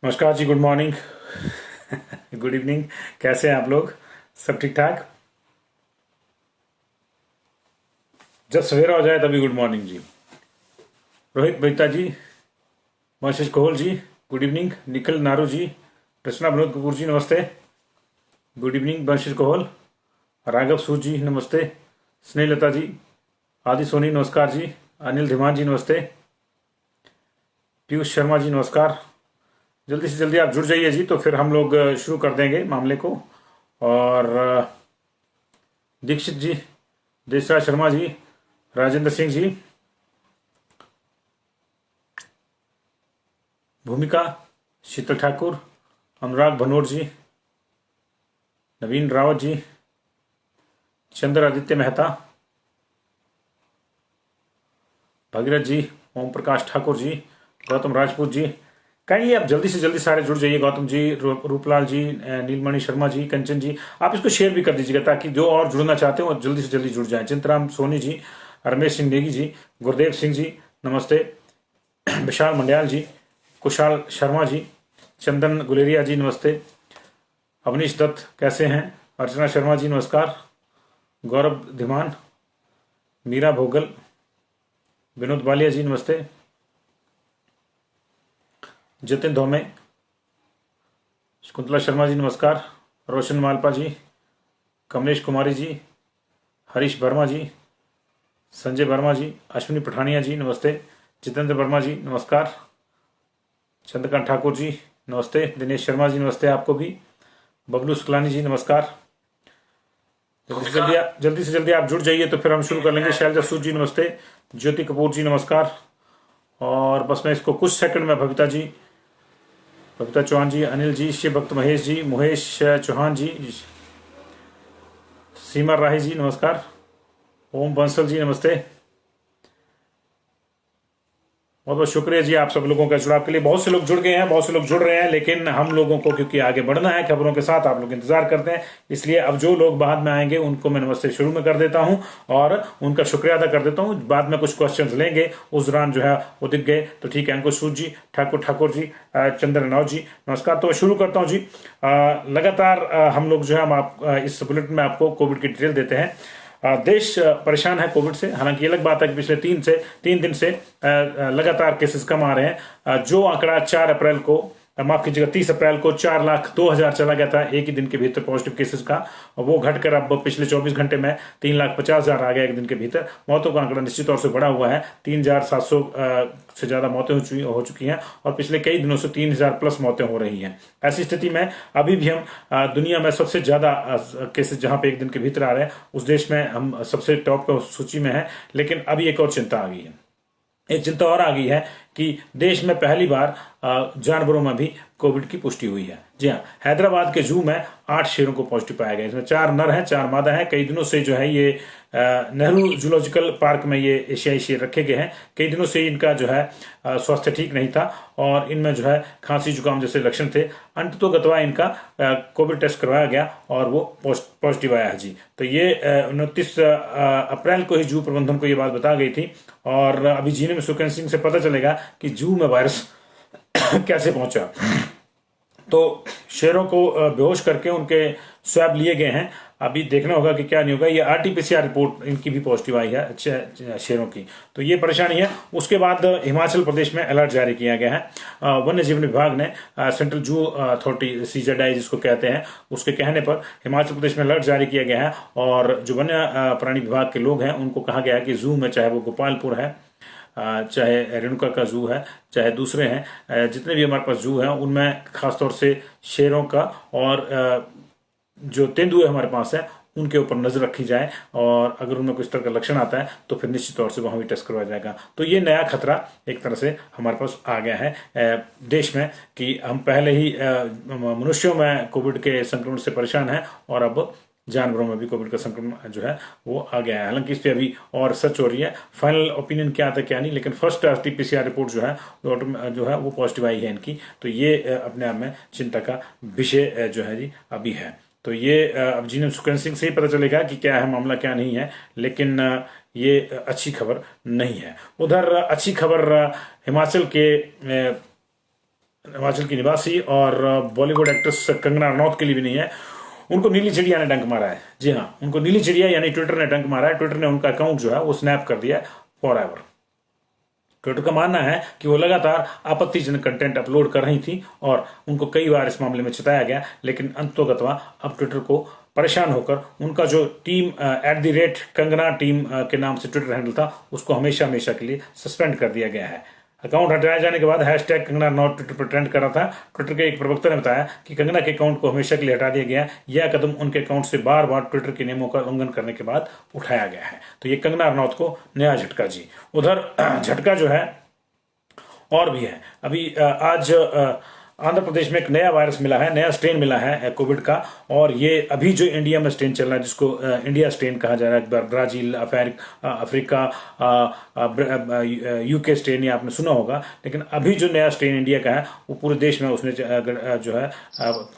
नमस्कार जी, good morning. Good evening. कैसे हैं आप लोग? सब ठीक ठाक? जब सवेरा हो जाए तभी गुड मॉर्निंग जी। Rohit Mehta ji, Mahesh Kohal ji, good evening. निखिल नारू जी, रचना विनोद कपूर जी, नमस्ते। Good evening Vanshish Kohal. राघव सूद जी, नमस्ते। स्नेहलता जी, आदि सोनी, नमस्कार जी। अनिल धीमान जी, नमस्ते। पीयूष शर्मा जी, नमस्कार। जल्दी से जल्दी आप जुड़ जाइए जी, तो फिर हम लोग शुरू कर देंगे मामले को। और दीक्षित जी, देसराज शर्मा जी, राजेंद्र सिंह जी, भूमिका, शीतल ठाकुर, अनुराग भनोट जी, नवीन रावत जी, चंद्र आदित्य मेहता, भगीरथ जी, ओम प्रकाश ठाकुर जी, गौतम राजपूत जी। कहिए आप जल्दी से जल्दी सारे जुड़ जाइए। गौतम जी, रूपलाल जी, नीलमणि शर्मा जी, कंचन जी, आप इसको शेयर भी कर दीजिएगा ताकि जो और जुड़ना चाहते हो जल्दी से जल्दी जुड़ जाएं। चिंतराम सोनी जी, रमेश सिंह नेगी जी, गुरदेव सिंह जी, नमस्ते। विशाल मंडियाल जी, कुशाल शर्मा जी, चंदन गुलेरिया जी, नमस्ते। अवनीश दत्त, कैसे हैं? अर्चना शर्मा जी, नमस्कार। गौरव धीमान, मीरा भोगल, विनोद बालिया जी, नमस्ते। जतिन धोमे, शकुंतला शर्मा जी, नमस्कार। रोशन मालपा जी, कमलेश कुमारी जी, हरीश वर्मा जी, संजय वर्मा जी, अश्विनी पठानिया जी, नमस्ते। जितेंद्र वर्मा जी, नमस्कार। चंद्रकांत ठाकुर जी, नमस्ते। दिनेश शर्मा जी, नमस्ते आपको भी। बबलू सुकलानी जी, नमस्कार। जल्दी से जल्दी आप जुड़ जाइए तो फिर हम शुरू कर लेंगे। शैलजा सूद जी, नमस्ते। ज्योति कपूर जी, नमस्कार। और बस मैं इसको कुछ सेकंड में बबीता जी, बबीता चौहान जी, अनिल जी, शिव भक्त महेश जी, मुहेश चौहान जी, सीमा राही जी, नमस्कार। ओम बंसल जी, नमस्ते। बहुत बहुत शुक्रिया जी आप सब लोगों का जुड़ाव के लिए। बहुत से लोग जुड़ गए हैं, बहुत से लोग जुड़ रहे हैं, लेकिन हम लोगों को क्योंकि आगे बढ़ना है खबरों के साथ, आप लोग इंतजार करते हैं, इसलिए अब जो लोग बाद में आएंगे उनको मैं नमस्ते शुरू में कर देता हूं और उनका शुक्रिया अदा कर देता हूं। बाद में कुछ क्वेश्चन लेंगे, उस दौरान जो है वो दिख गए तो ठीक है। अंकुश सूद जी, ठाकुर जी, चंद्र नौ जी, नमस्कार। तो शुरू करता हूँ जी। लगातार हम लोग जो है हम आप इस बुलेटिन में आपको कोविड की डिटेल देते हैं। देश परेशान है कोविड से। हालांकि ये अलग बात है कि पिछले तीन दिन से लगातार केसेस कम आ रहे हैं। जो आंकड़ा 4 अप्रैल को, माफ कीजिएगा 30 अप्रैल को 4,02,000 चला गया था एक ही दिन के भीतर पॉजिटिव केसेस का, वो घटकर अब पिछले 24 घंटे में 3,50,000 आ गया एक दिन के भीतर। मौतों का आंकड़ा निश्चित तौर से बढ़ा हुआ है। 3,700 से ज्यादा मौतें हो चुकी हैं और पिछले कई दिनों से 3,000 प्लस मौतें हो रही हैं। ऐसी स्थिति में अभी भी हम दुनिया में सबसे ज्यादा केसेस जहां पे एक दिन के भीतर आ रहे हैं उस देश में हम सबसे टॉप सूची में है। लेकिन अभी एक और चिंता आ गई है। एक चिंता और आ गई है कि देश में पहली बार जानवरों में भी कोविड की पुष्टि हुई है। जी हाँ, हैदराबाद के जू में 8 शेरों को पॉजिटिव पाया गया। इसमें 4 नर हैं, 4 मादा हैं। कई दिनों से जो है ये नेहरू जूलॉजिकल पार्क में ये एशियाई शेर रखे गए हैं। कई दिनों से इनका जो है स्वास्थ्य ठीक नहीं था और इनमें जो है खांसी जुकाम जैसे लक्षण थे। अंततोगत्वा इनका कोविड टेस्ट करवाया गया और वो पॉजिटिव आया है जी। तो ये 29 अप्रैल को ही जू प्रबंधन को ये बात बता गई थी और अभी जीनोम सीक्वेंसिंग से पता चलेगा कि जू में वायरस कैसे पहुंचा। तो शेरों को बेहोश करके उनके स्वैब लिए गए हैं। अभी देखना होगा कि क्या नहीं होगा। ये आरटीपीसीआर रिपोर्ट इनकी भी पॉजिटिव आई है शेरों की, तो ये परेशानी है। उसके बाद हिमाचल प्रदेश में अलर्ट जारी किया गया है। वन्य जीवन विभाग ने सेंट्रल जू अथॉरिटी सीजेडआई जिसको कहते हैं, उसके कहने पर हिमाचल प्रदेश में अलर्ट जारी किया गया है और जो वन्य प्राणी विभाग के लोग हैं उनको कहा गया है कि जू में, चाहे वो गोपालपुर है, चाहे रेणुका का जू है, चाहे दूसरे हैं, जितने भी हमारे पास जू हैं उनमें खासतौर से शेरों का और जो तेंदुए हमारे पास है उनके ऊपर नजर रखी जाए और अगर उनमें कुछ तरह का लक्षण आता है तो फिर निश्चित तौर से वहां भी टेस्ट करवाया जाएगा। तो ये नया खतरा एक तरह से हमारे पास आ गया है देश में कि हम पहले ही मनुष्यों में कोविड के संक्रमण से परेशान हैं और अब जानवरों में भी कोविड का संक्रमण जो है वो आ गया है। हालांकि इस पे अभी और सर्च हो रही है, फाइनल ओपिनियन क्या आता है क्या नहीं, लेकिन फर्स्ट आरटीपीसीआर रिपोर्ट जो है वो पॉजिटिव आई है इनकी। तो ये अपने आप में चिंता का विषय जो है जी अभी है। तो ये अब जीनोम सीक्वेंसिंग से ही पता चलेगा कि क्या है मामला क्या नहीं है, लेकिन ये अच्छी खबर नहीं है। उधर अच्छी खबर हिमाचल के हिमाचल की निवासी और बॉलीवुड एक्ट्रेस कंगना रनौत के लिए भी नहीं है। उनको नीली चिड़िया ने डंक मारा है। जी हाँ, उनको नीली चिड़िया यानी ट्विटर ने डंक मारा है। ट्विटर ने उनका अकाउंट जो है वो स्नैप कर दिया है फॉर एवर। ट्विटर का मानना है कि वो लगातार आपत्तिजनक कंटेंट अपलोड कर रही थी और उनको कई बार इस मामले में चिताया गया, लेकिन अंततोगत्वा अब ट्विटर को परेशान होकर उनका जो टीम @कंगना टीम के नाम से ट्विटर हैंडल था उसको हमेशा हमेशा के लिए सस्पेंड कर दिया गया है। अकाउंट हटाए जाने के बाद #कंगना रनौत ट्विटर पर ट्रेंड कर रहा था। ट्विटर के एक प्रवक्ता ने बताया कि कंगना के अकाउंट को हमेशा के लिए हटा दिया गया। यह कदम उनके अकाउंट से बार बार ट्विटर के नियमों का उल्लंघन करने के बाद उठाया गया है। तो ये कंगना रनौत को नया झटका जी। उधर झटका जो है और भी है। अभी आज आंध्र प्रदेश में एक नया वायरस मिला है, नया स्ट्रेन मिला है कोविड का, और ये अभी जो इंडिया में स्ट्रेन चल रहा है जिसको इंडिया स्ट्रेन कहा जा रहा है, ब्राजील, अफ्रीका, यूके स्ट्रेन, ये आपने सुना होगा। लेकिन अभी जो नया स्ट्रेन इंडिया का है वो पूरे देश में उसने जो है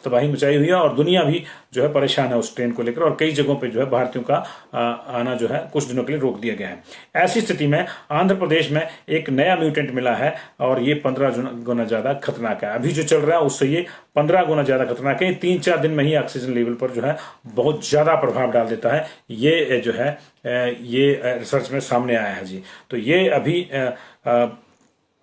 तबाही मचाई हुई है और दुनिया भी जो है परेशान है उस स्ट्रेन को लेकर, और कई जगहों पर जो है भारतीयों का आना जो है कुछ दिनों के लिए रोक दिया गया है। ऐसी स्थिति में आंध्र प्रदेश में एक नया म्यूटेंट मिला है और ये 15 गुना ज्यादा खतरनाक है। अभी जो चल रहा है उससे ये 15 गुना ज्यादा खतरनाक है। 3-4 दिन में ही ऑक्सीजन लेवल पर जो है बहुत ज्यादा प्रभाव डाल देता है। ये जो है ये रिसर्च में सामने आया है जी। तो ये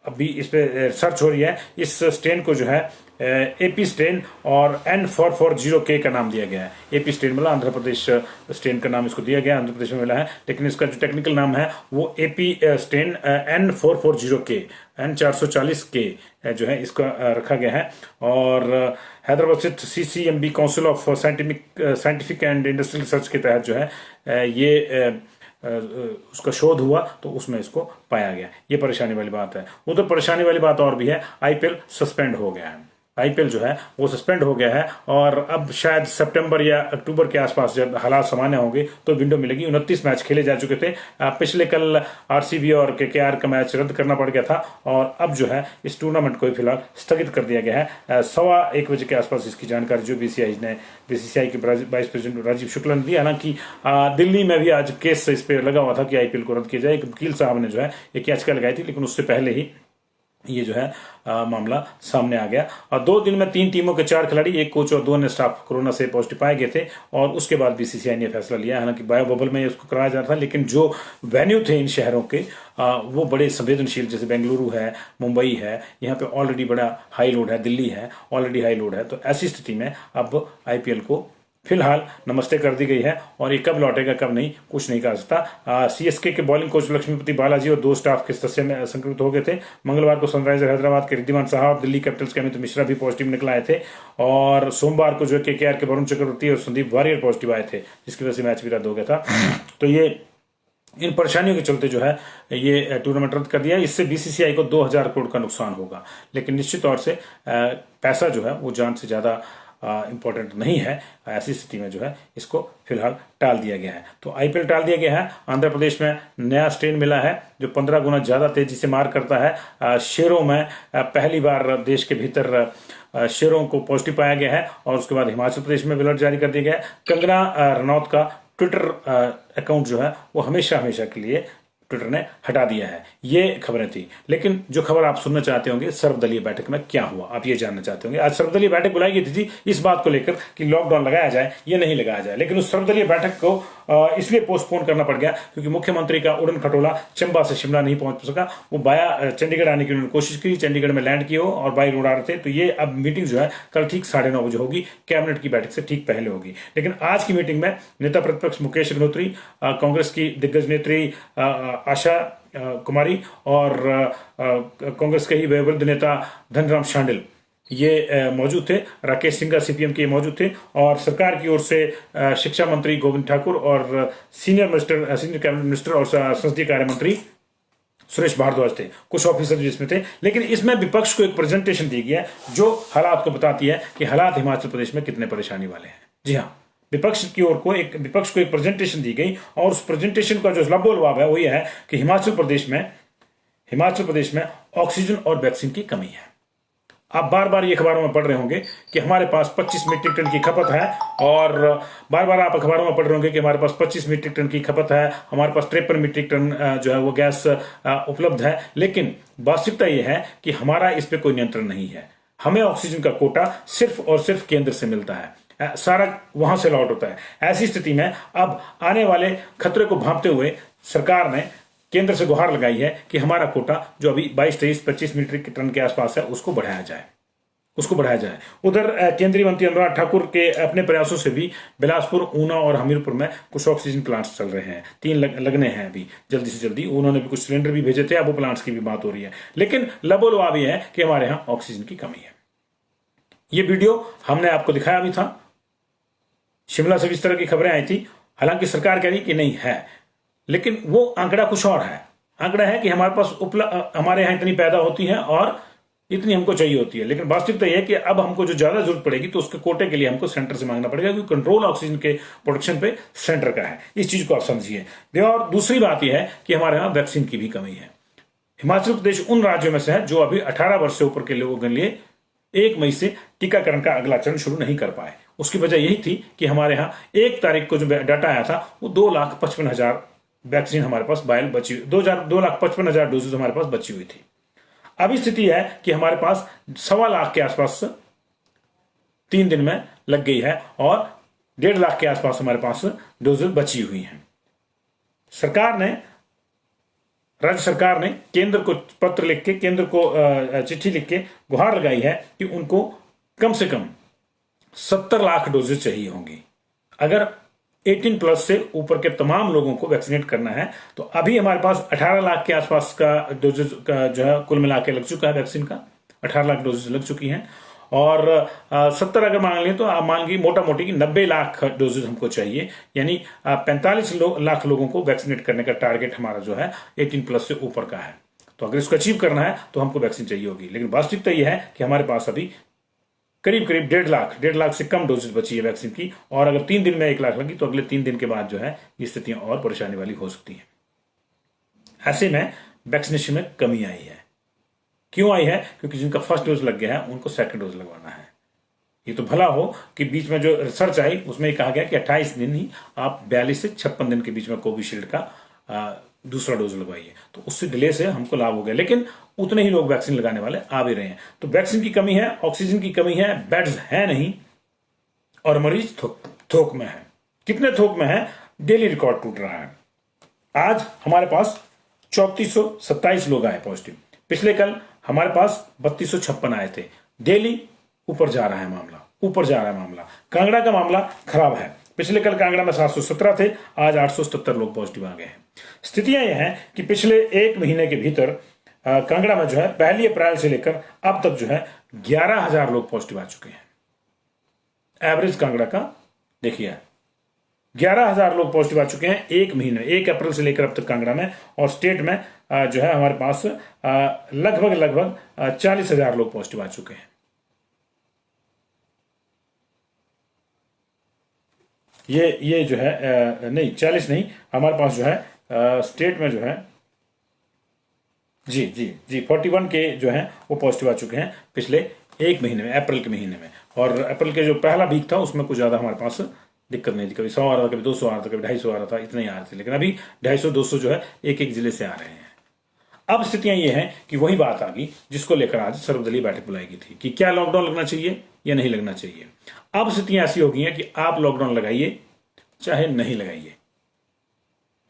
अभी इस पे रिसर्च हो रही है। इस स्ट्रेन को जो है एपी स्ट्रेन और N440K का नाम दिया गया है। एपी स्ट्रेन मतलब आंध्र प्रदेश स्ट्रेन का नाम इसको दिया गया, आंध्र प्रदेश में मिला है, लेकिन इसका जो टेक्निकल नाम है वो एपी स्ट्रेन N440K N440K जो है इसका रखा गया है। और हैदराबाद स्थित CCMB council of scientific and industrial research के तहत जो है ये उसका शोध हुआ तो उसमें इसको पाया गया। ये परेशानी वाली बात है। उधर परेशानी वाली बात और भी है, IPL सस्पेंड हो गया है। IPL जो है वो सस्पेंड हो गया है और अब शायद सितंबर या अक्टूबर के आसपास जब हालात सामान्य होंगे तो विंडो मिलेगी। 29 मैच खेले जा चुके थे। पिछले कल RCB और KKR का मैच रद्द करना पड़ गया था और अब जो है इस टूर्नामेंट को फिलहाल स्थगित कर दिया गया है। 1:15 बजे के आसपास इसकी जानकारी जो BCCI के वाइस प्रेसिडेंट राजीव शुक्ला ने दी। हालांकि दिल्ली में भी आज केस इस पे लगा हुआ था कि IPL को रद्द किया जाए। एक वकील साहब ने जो है एक याचिका लगाई थी, लेकिन उससे पहले ही ये जो है मामला सामने आ गया। और 2 दिन में 3 टीमों के 4 खिलाड़ी, 1 कोच और 2 अन्य स्टाफ कोरोना से पॉजिटिव पाए गए थे और उसके बाद BCCI ने फैसला लिया। हालांकि बायो बबल में इसको कराया जा रहा था, लेकिन जो वेन्यू थे इन शहरों के वो बड़े संवेदनशील, जैसे बेंगलुरु है, मुंबई है, यहाँ पे ऑलरेडी बड़ा हाई लोड है, दिल्ली है ऑलरेडी हाई लोड है। तो ऐसी स्थिति में अब IPL को फिलहाल नमस्ते कर दी गई है और ये कब लौटेगा कब नहीं कुछ नहीं कहा सकता। CSK के बॉलिंग कोच लक्ष्मीपति बालाजी और 2 स्टाफ के सदस्य में संक्रमित हो गए थे। मंगलवार को सनराइजर हैदराबाद के रिद्धिमान साहा और दिल्ली कैपिटल्स के अमित मिश्रा भी पॉजिटिव निकल आए थे और सोमवार को जो KKR के वरुण चक्रवर्ती और संदीप वारियर पॉजिटिव आए थे, जिसकी वजह से मैच भी रद्द हो गया था। तो ये इन परेशानियों के चलते जो है ये टूर्नामेंट रद्द कर दिया है। इससे BCCI को 2000 करोड़ का नुकसान होगा, लेकिन निश्चित तौर से पैसा जो है वो जान से ज्यादा इंपॉर्टेंट नहीं है। ऐसी स्थिति में जो है इसको फिलहाल टाल दिया गया है। तो IPL टाल दिया गया है। आंध्र प्रदेश में नया स्ट्रेन मिला है जो 15 गुना ज्यादा तेजी से मार करता है। शेरों में पहली बार देश के भीतर शेरों को पॉजिटिव पाया गया है और उसके बाद हिमाचल प्रदेश में अलर्ट जारी कर दिया गया है। कंगना रनौत का ट्विटर अकाउंट जो है वो हमेशा हमेशा के लिए ट्विटर ने हटा दिया है। ये खबरें थी, लेकिन जो खबर आप सुनना चाहते होंगे सर्वदलीय बैठक में क्या हुआ, आप ये जानना चाहते होंगे। आज सर्वदलीय बैठक बुलाई गई थी इस बात को लेकर कि लॉकडाउन लगाया जाए या नहीं लगाया जाए, लेकिन उस सर्वदलीय बैठक को इसलिए पोस्टपोन करना पड़ गया क्योंकि मुख्यमंत्री का उड़न खटोला चंबा से शिमला नहीं पहुंच सका। वो बाया चंडीगढ़ आने की उन्होंने कोशिश की, चंडीगढ़ में लैंड किए हो और बाई रोड आ रहे थे। तो ये अब मीटिंग जो है कल ठीक 9:30 बजे होगी, कैबिनेट की बैठक से ठीक पहले होगी। लेकिन आज की मीटिंग में नेता प्रतिपक्ष मुकेश अग्निहोत्री, कांग्रेस की दिग्गज नेत्री आशा कुमारी और कांग्रेस के ही वयोवृद्ध नेता धनराम शांडिल ये मौजूद थे। राकेश सिंघा CPM के मौजूद थे और सरकार की ओर से शिक्षा मंत्री गोविंद ठाकुर और सीनियर कैबिनेट मिनिस्टर और संसदीय कार्य मंत्री सुरेश भारद्वाज थे। कुछ ऑफिसर जिसमें थे, लेकिन इसमें विपक्ष को एक प्रेजेंटेशन दी गई है जो हालात को बताती है कि हालात हिमाचल प्रदेश में कितने परेशानी वाले हैं। जी हाँ, विपक्ष को एक प्रेजेंटेशन दी गई और उस प्रेजेंटेशन का जो लबोलबाब है वो ये है कि हिमाचल प्रदेश में ऑक्सीजन और वैक्सीन की कमी है। आप बार बार ये अखबारों में पढ़ रहे होंगे कि हमारे पास 25 मीट्रिक टन की खपत है और बार बार आप अखबारों में पढ़ रहे होंगे कि हमारे पास 25 मीट्रिक टन की खपत है, हमारे पास 53 मीट्रिक टन जो है वो गैस उपलब्ध है। लेकिन वास्तविकता ये है कि हमारा इस पे कोई नियंत्रण नहीं है। हमें ऑक्सीजन का कोटा सिर्फ और सिर्फ केंद्र से मिलता है, सारा वहां से लौट होता है। ऐसी स्थिति में अब आने वाले खतरे को भांपते हुए सरकार ने केंद्र से गुहार लगाई है कि हमारा कोटा जो अभी 22, 23, 25 मीट्रिक टन के आसपास है उसको बढ़ाया जाए, उसको बढ़ाया जाए। उधर केंद्रीय मंत्री अनुराग ठाकुर के अपने प्रयासों से भी बिलासपुर, ऊना और हमीरपुर में कुछ ऑक्सीजन प्लांट्स चल रहे हैं, 3 लगने हैं अभी जल्दी से जल्दी। उन्होंने भी कुछ सिलेंडर भी भेजे थे, अब वो प्लांट्स की भी बात हो रही है। लेकिन लबोलवाब ये है कि हमारे यहाँ ऑक्सीजन की कमी है। ये वीडियो हमने आपको दिखाया भी था, शिमला से इस तरह की खबरें आई थी। हालांकि सरकार कह रही कि नहीं है, लेकिन वो आंकड़ा कुछ और है। आंकड़ा है कि हमारे पास हमारे यहाँ इतनी पैदा होती है और इतनी हमको चाहिए होती है, लेकिन वास्तविकता यह है कि अब हमको जो ज्यादा जरूरत पड़ेगी तो उसके कोटे के लिए हमको सेंटर से मांगना पड़ेगा, क्योंकि कंट्रोल ऑक्सीजन के प्रोडक्शन पे सेंटर का है। इस चीज को आप समझिए। और दूसरी बात यह है कि हमारे यहाँ वैक्सीन की भी कमी है। हिमाचल प्रदेश उन राज्यों में से है जो अभी 18 वर्ष से ऊपर के लोगों के लिए 1 मई से टीकाकरण का अगला चरण शुरू नहीं कर पाए। उसकी वजह यही थी कि हमारे यहाँ 1 तारीख को जो डाटा आया था वो 2,55,000 वैक्सीन हमारे पास बायल बची, 2,55,000 डोजेज हमारे पास बची हुई थी। अभी स्थिति है कि हमारे पास 1.25 लाख के आसपास 3 दिन में लग गई है और 1.5 लाख के आसपास हमारे पास डोजेज बची हुई हैं। राज्य सरकार ने केंद्र को पत्र लिख के, केंद्र को चिट्ठी लिख के गुहार लगाई है कि उनको कम से कम 70 लाख डोजेज चाहिए होंगी। अगर 18 प्लस से ऊपर के तमाम लोगों को वैक्सीनेट करना है तो अभी हमारे पास 18 लाख के आसपास का डोजेज का जो है कुल मिला के लग चुका है। वैक्सीन का 18 लाख डोजेज लग चुकी हैं और 70 अगर मान लें तो आप मान लीजिए मोटा मोटी की 90 लाख डोजेज हमको चाहिए, यानी 45 लाख लोगों को वैक्सीनेट करने का टारगेट हमारा जो है 18 प्लस से ऊपर का है। तो अगर इसको अचीव करना है तो हमको वैक्सीन चाहिए होगी। लेकिन वास्तविकता यह है कि हमारे पास अभी करीब 1.5 लाख से कम डोजेज बची है वैक्सीन की, और अगर 3 दिन में 1 लाख लगी तो अगले 3 दिन के बाद जो है ये स्थितियां और परेशानी वाली हो सकती हैं। ऐसे में वैक्सीनेशन में कमी आई है। क्यों आई है? क्योंकि जिनका फर्स्ट डोज लग गया है उनको सेकंड डोज लगवाना है। ये तो भला हो कि बीच में जो रिसर्च आई उसमें कहा गया कि 28 दिन ही आप 42 से 56 दिन के बीच में कोविशील्ड का दूसरा डोज लगवाइए, तो उससे डिले से हमको लाभ हो गया। लेकिन उतने ही लोग वैक्सीन लगाने वाले आ भी रहे हैं। तो वैक्सीन की कमी है, ऑक्सीजन की कमी है, बेड्स है नहीं और मरीज थोक में है। कितने थोक में है? डेली रिकॉर्ड टूट रहा है। आज हमारे पास 3427 लोग आए पॉजिटिव, पिछले कल हमारे पास 3256 आए थे। डेली ऊपर जा रहा है मामला, ऊपर जा रहा है मामला। कांगड़ा का मामला खराब है। पिछले कल कांगड़ा में 717 थे, आज 877 लोग पॉजिटिव आ गए हैं। स्थितियां यह हैं कि पिछले 1 महीने के भीतर कांगड़ा में जो है 1 अप्रैल से लेकर अब तक जो है 11,000 लोग पॉजिटिव आ चुके हैं। एवरेज कांगड़ा का देखिए 11,000 लोग पॉजिटिव आ चुके हैं 1 महीने, 1 अप्रैल से लेकर अब तक कांगड़ा में। और स्टेट में जो है हमारे पास लगभग 40,000 लोग पॉजिटिव आ चुके हैं। ये जो है नहीं 40 नहीं, हमारे पास जो है स्टेट में जो है जी 41 के जो है वो पॉजिटिव आ चुके हैं पिछले 1 महीने में, अप्रैल के महीने में। और अप्रैल के जो पहला वीक था उसमें कुछ ज्यादा हमारे पास दिक्कत नहीं थी। कभी 100 आ रहा था, कभी 200 आ रहा था, कभी 250 आ रहा था, इतने ही आ रहे थे। लेकिन अभी 250-200 जो है एक जिले से आ रहे हैं। अब स्थितियां ये हैं कि वही बात आ गई जिसको लेकर आज सर्वदलीय बैठक बुलाई गई थी कि क्या लॉकडाउन लगना चाहिए या नहीं लगना चाहिए। अब स्थितियां ऐसी हो गई हैं कि आप लॉकडाउन लगाइए चाहे नहीं लगाइए,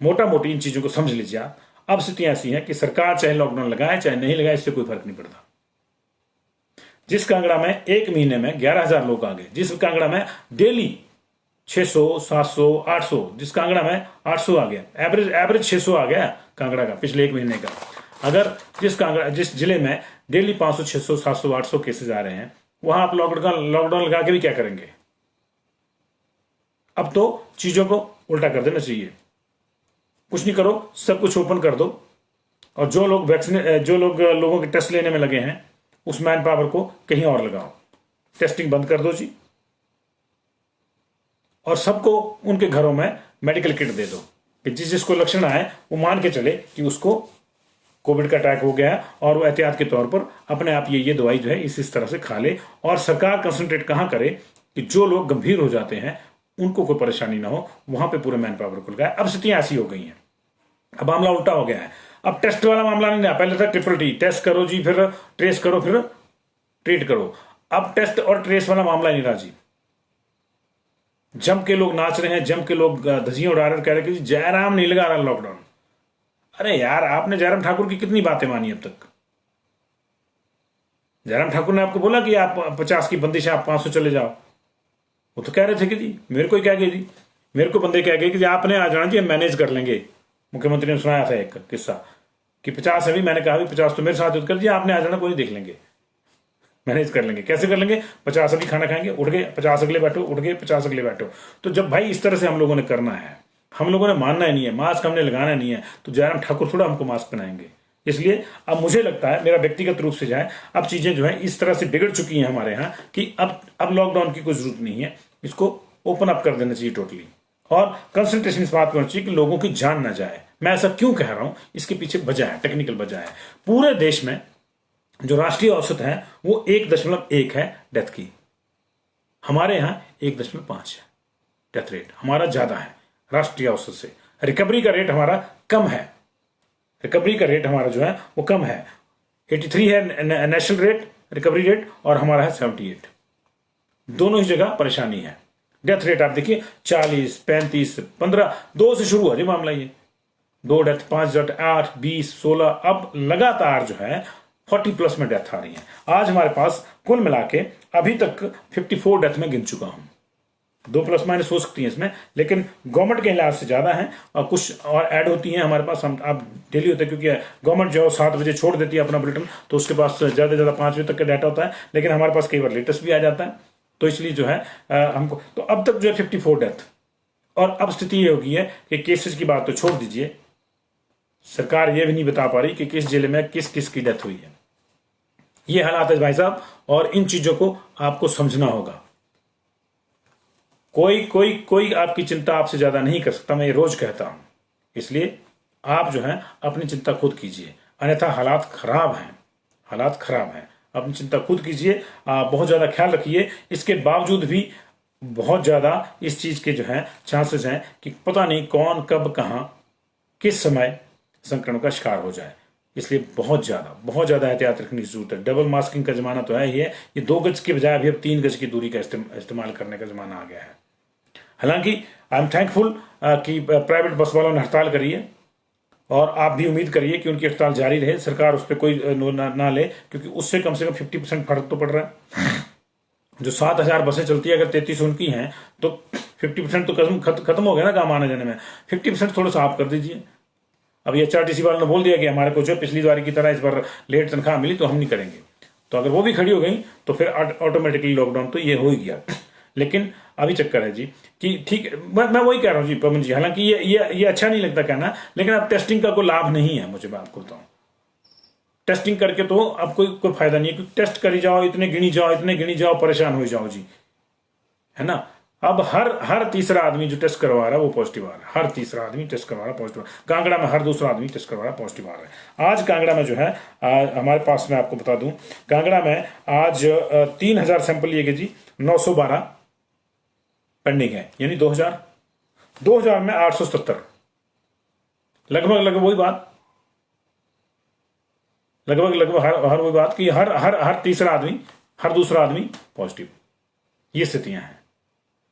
मोटा मोटी इन चीजों को समझ लीजिए आप। अब स्थितियां ऐसी हैं कि सरकार चाहे लॉकडाउन लगाए चाहे नहीं लगाए, इससे कोई फर्क नहीं पड़ता। जिस कांगड़ा में 1 महीने में 11,000 लोग आ गए, जिस कांगड़ा में डेली 600, 700, 800, जिस कांगड़ा में 800 आ गया, एवरेज 600 आ गया कांगड़ा का पिछले 1 महीने का। अगर जिस जिले में डेली 500, 600, 700, 800 केसेस आ रहे हैं, वहां आप लॉकडाउन लगा के भी क्या करेंगे? अब तो चीजों को उल्टा कर देना चाहिए। कुछ नहीं करो, सब कुछ ओपन कर दो, और जो लोग लोगों के टेस्ट लेने में लगे हैं उस मैन पावर को कहीं और लगाओ। टेस्टिंग बंद कर दो जी, और सबको उनके घरों में मेडिकल किट दे दो कि जिसको लक्षण आए वो मान के चले कि उसको कोविड का अटैक हो गया है, और वो एहतियात के तौर पर अपने आप ये दवाई जो है इस तरह से खा ले। और सरकार कंसंट्रेट कहां करे कि जो लोग गंभीर हो जाते हैं उनको कोई परेशानी ना हो, वहां पे पूरे मैन पावर को लगाए। अब स्थितियां ऐसी हो गई हैं, अब मामला उल्टा हो गया है। अब टेस्ट वाला मामला नहीं है, पहले था ट्रिपल टी, टेस्ट करो जी, फिर ट्रेस करो, फिर ट्रीट करो। अब टेस्ट और ट्रेस वाला मामला नहीं रहा जी। जम के लोग नाच रहे हैं, जम के लोग धज्जियां उड़ा रहे, कह रहे कि जयराम नहीं लगा रहा लॉकडाउन। अरे यार, आपने जयराम ठाकुर की कितनी बातें मानी अब तक? जयराम ठाकुर ने आपको बोला कि आप 50 की बंदिश है, आप 500 चले जाओ। वो तो कह रहे थे कि जी, मेरे को ही कह गए जी, मेरे को बंदे कह गए कि आपने आ जाना जी, हम मैनेज कर लेंगे। मुख्यमंत्री ने सुनाया था एक किस्सा कि 50 है भी, मैंने कहा भी 50 तो मेरे साथ कर दिया, आपने आ जाना, कोई देख लेंगे, मैनेज कर लेंगे। कैसे कर लेंगे? 50 अभी खाना खाएंगे, उठ गए 50 अगले बैठो, उठ गए 50 अगले बैठो। तो जब भाई इस तरह से हम लोगों ने करना है, हम लोगों ने मानना ही नहीं है, मास्क हमने लगाना नहीं है, तो जयराम ठाकुर थोड़ा हमको मास्क पहनाएंगे। इसलिए अब मुझे लगता है, मेरा व्यक्तिगत रूप से जाए, अब चीजें जो है इस तरह से बिगड़ चुकी हैं हमारे यहाँ कि अब लॉकडाउन की कोई जरूरत नहीं है, इसको ओपन अप कर देना चाहिए टोटली। और कंसंट्रेशन इस बात पर होना चाहिए कि लोगों की जान ना जाए। मैं ऐसा क्यों कह रहा हूं, इसके पीछे वजह है, टेक्निकल वजह है। पूरे देश में जो राष्ट्रीय औसत है वो 1.1 है डेथ की, हमारे यहां 1.5 है डेथ रेट, हमारा ज्यादा है राष्ट्रीय औसत से। रिकवरी का रेट हमारा कम है, रिकवरी का रेट हमारा जो है वो कम है। 83 है नेशनल रेट, रिकवरी रेट, और हमारा है 78। दोनों ही जगह परेशानी है। डेथ रेट आप देखिए 40, 35, 15, 2 से शुरू हो जी मामला, ये 2 डेथ, 5 डेथ, 8, 20, 16, अब लगातार जो है 40 प्लस में डेथ आ रही है। आज हमारे पास कुल मिला के अभी तक 54 डेथ में गिन चुका हूं। 2 प्लस माइनस हो सकती है इसमें, लेकिन गवर्नमेंट के लिहाज से ज्यादा है, और कुछ और ऐड होती हैं हमारे पास। हम अब डेली होते हैं, क्योंकि गवर्नमेंट जो 7 बजे छोड़ देती है अपना बुलेटिन, तो उसके पास ज्यादा से ज्यादा 5 बजे तक का डाटा होता है, लेकिन हमारे पास कई बार लेटेस्ट भी आ जाता है। तो इसलिए जो है हमको, तो अब तक जो है 54 डेथ। और अब स्थिति ये होगी है कि केसेस की बात तो छोड़ दीजिए, सरकार ये भी नहीं बता पा रही कि किस जिले में किस किस की डेथ हुई है। ये हालात है भाई साहब, और इन चीजों को आपको समझना होगा। कोई कोई कोई आपकी चिंता आपसे ज्यादा नहीं कर सकता, मैं ये रोज कहता हूं। इसलिए आप जो है अपनी चिंता खुद कीजिए, अन्यथा हालात खराब हैं, हालात खराब हैं। अपनी चिंता खुद कीजिए, बहुत ज्यादा ख्याल रखिए। इसके बावजूद भी बहुत ज्यादा इस चीज के जो है चांसेस हैं कि पता नहीं कौन कब कहां किस समय संक्रमण का शिकार हो जाए। इसलिए बहुत ज्यादा एहतियात रखने की जरूरत है। डबल मास्किंग का जमाना तो है ही है, ये 2 गज के बजाय अभी अब 3 गज की दूरी का इस्तेमाल करने का जमाना आ गया है। हालांकि आई एम थैंकफुल कि प्राइवेट बस वालों ने हड़ताल करी है, और आप भी उम्मीद करिए कि उनकी हड़ताल जारी रहे, सरकार उस पर कोई ना ले, क्योंकि उससे कम से कम 50% फर्क तो पड़ रहा है। जो 7,000 बसें चलती है, अगर 33 उनकी हैं, तो 50% तो खत्म हो गया ना काम आने जाने में। 50% थोड़ा सा आप कर दीजिए। अब ये HRTC वालों ने बोल दिया कि हमारे को जो पिछली बार की तरह इस बार लेट तनख्वाह मिली तो हम नहीं करेंगे, तो अगर वो भी खड़ी हो गई तो फिर ऑटोमेटिकली लॉकडाउन तो ये हो ही गया। लेकिन अभी चक्कर है जी कि ठीक, मैं वही कह रहा हूँ जी पवन जी, हालांकि ये अच्छा नहीं लगता कहना, लेकिन अब टेस्टिंग का कोई लाभ नहीं है। मुझे मैं आपको बताऊं, टेस्टिंग करके तो अब कोई फायदा नहीं है, क्योंकि टेस्ट करी जाओ, इतने गिनी जाओ, परेशान हो जाओ जी, है ना। अब हर तीसरा आदमी जो टेस्ट करवा रहा है वो पॉजिटिव आ रहा है, हर तीसरा आदमी टेस्ट करवा रहा है पॉजिटिव। कांगड़ा में हर दूसरा आदमी टेस्ट करवा रहा है पॉजिटिव आ रहा है। आज कांगड़ा में जो है हमारे पास, मैं आपको बता दूं, कांगड़ा में आज 3,000 सैंपल लिए गए जी, 912 पेंडिंग है, यानी 2000 में 870, लगभग वही बात, लगभग हर वही बात कि हर तीसरा आदमी, हर दूसरा आदमी पॉजिटिव। ये स्थितियां हैं।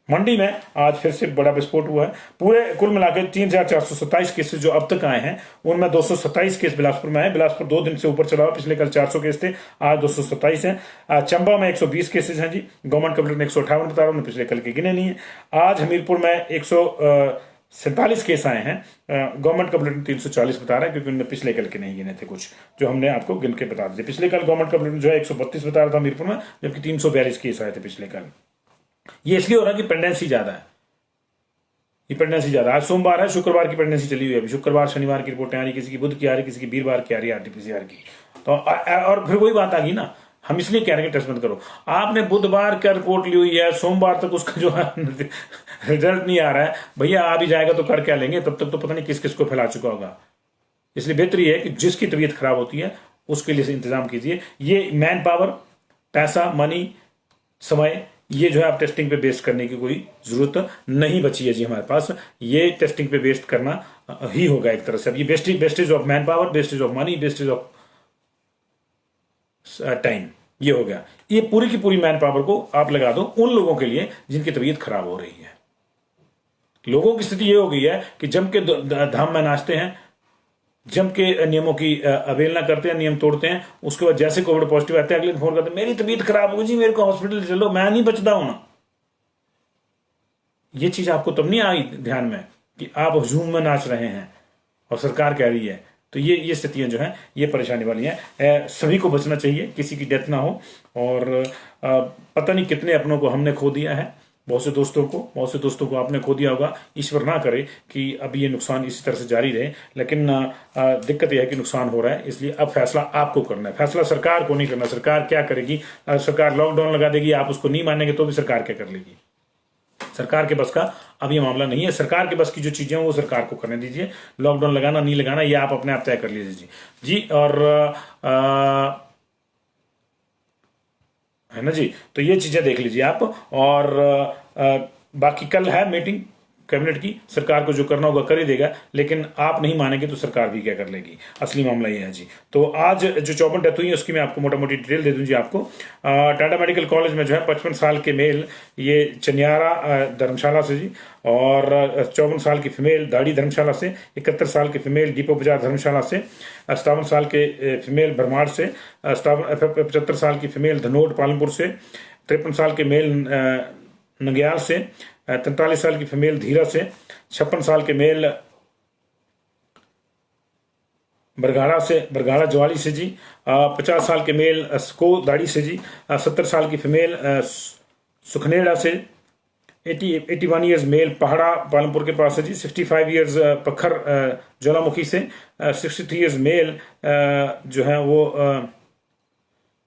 मंडी में आज फिर से बड़ा विस्फोट हुआ है। पूरे कुल मिलाकर 3,427 केसेस जो अब तक आए हैं, उनमें 227 केस बिलासपुर में आए। बिलासपुर 2 दिन से ऊपर चला हुआ, पिछले कल 400 केस थे, आज 227 हैं। चंबा में 120 केसेस हैं जी, गवर्नमेंट का बुलेटिन 158 बता रहा हूं, पिछले कल के गिने नहीं है। आज हमीरपुर में 147 केस आए हैं, गवर्नमेंट का बुलेटिन 340 बता रहा है, क्योंकि उन्होंने पिछले कल के नहीं गिने थे कुछ, जो हमने आपको गिन के बता दिए। पिछले कल गवर्नमेंट का बुलेटिन जो है 132 बता रहा था हमीरपुर में, जबकि 342 केस आए थे पिछले कल। ये इसलिए हो रहा है कि पेंडेंसी ज्यादा है, ये पेंडेंसी ज्यादा। आज सोमवार है, शुक्रवार की पेंडेंसी चली हुई है, अभी शुक्रवार शनिवार की रिपोर्टें आ रही, किसी की बुध की आ रही, किसी की वीरवार की आ रही है RT-PCR की। तो और फिर वही बात आ गई ना, हम इसलिए कह रहे हैं टेस्ट मत करो। आपने बुधवार का रिपोर्ट ली हुई है, सोमवार तक उसका जो है रिजल्ट नहीं आ रहा है, भैया आ भी जाएगा तो कर क्या लेंगे, तब तक तो पता नहीं किस किस को फैला चुका होगा। इसलिए बेहतर है कि जिसकी तबीयत खराब होती है उसके लिए इंतजाम कीजिए। ये मैन पावर, पैसा, मनी, समय, ये जो है आप टेस्टिंग पे बेस्ड करने की कोई जरूरत नहीं बची है जी हमारे पास। ये टेस्टिंग पे बेस्ड करना ही होगा एक तरह से। अब ये wastage of man power, wastage of money, wastage of time, ये हो गया। ये पूरी की पूरी मैन पावर को आप लगा दो उन लोगों के लिए जिनकी तबीयत खराब हो रही है। लोगों की स्थिति ये हो गई है कि जम के धाम में नाचते हैं, जम के नियमों की अवहेलना करते हैं, नियम तोड़ते हैं, उसके बाद जैसे कोविड पॉजिटिव आते हैं अगले दिन फोन करते हैं मेरी तबीयत खराब हो जी, मेरे को हॉस्पिटल चलो, मैं नहीं बचता हूं ना। ये चीज आपको तब नहीं आई ध्यान में कि आप हजूम में नाच रहे हैं और सरकार कह रही है। तो ये स्थितियां जो है ये परेशानी वाली हैं। सभी को बचना चाहिए, किसी की डेथ ना हो। और पता नहीं कितने अपनों को हमने खो दिया है, बहुत से दोस्तों को आपने खो दिया होगा। ईश्वर ना करे कि अब ये नुकसान इसी तरह से जारी रहे, लेकिन दिक्कत यह है कि नुकसान हो रहा है, इसलिए अब फैसला आपको करना है। फैसला सरकार को नहीं करना। सरकार क्या करेगी? सरकार लॉकडाउन लगा देगी, आप उसको नहीं मानेंगे तो भी सरकार क्या कर लेगी? सरकार के बस का अब ये मामला नहीं है। सरकार के बस की जो चीजें हैं वो सरकार को करने दीजिए। लॉकडाउन लगाना नहीं लगाना ये आप अपने आप तय कर लीजिए जी। और है ना जी, तो ये चीजें देख लीजिए आप। और बाकी कल है मीटिंग कैबिनेट की, सरकार को जो करना होगा कर ही देगा, लेकिन आप नहीं मानेंगे तो सरकार भी क्या कर लेगी। असली मामला ये है जी। तो आज जो 54 डेथ हुई है उसकी मैं आपको मोटा मोटी डिटेल दे दूं जी आपको। टाटा मेडिकल कॉलेज में जो है 55 साल के मेल, ये चनियारा धर्मशाला से जी, और 54 साल की फीमेल दाड़ी धर्मशाला से, 71 साल की फीमेल डिपो बाजार धर्मशाला से, 57 साल के फीमेल भरमाड़ से, 75 साल की फीमेल धनोट पालमपुर से, 53 साल के मेल नंग्याल से, 43 साल की फीमेल धीरा से, 56 साल के मेल बरगाड़ा ज्वाली से जी, 50 साल के मेल स्को दाड़ी से जी, 70 साल की फीमेल सुखनेड़ा से, 81 ईयर्स मेल पहाड़ा पालमपुर के पास है जी, 65 ईयर्स पखर ज्वालामुखी से, 63 ईयर्स मेल जो है वो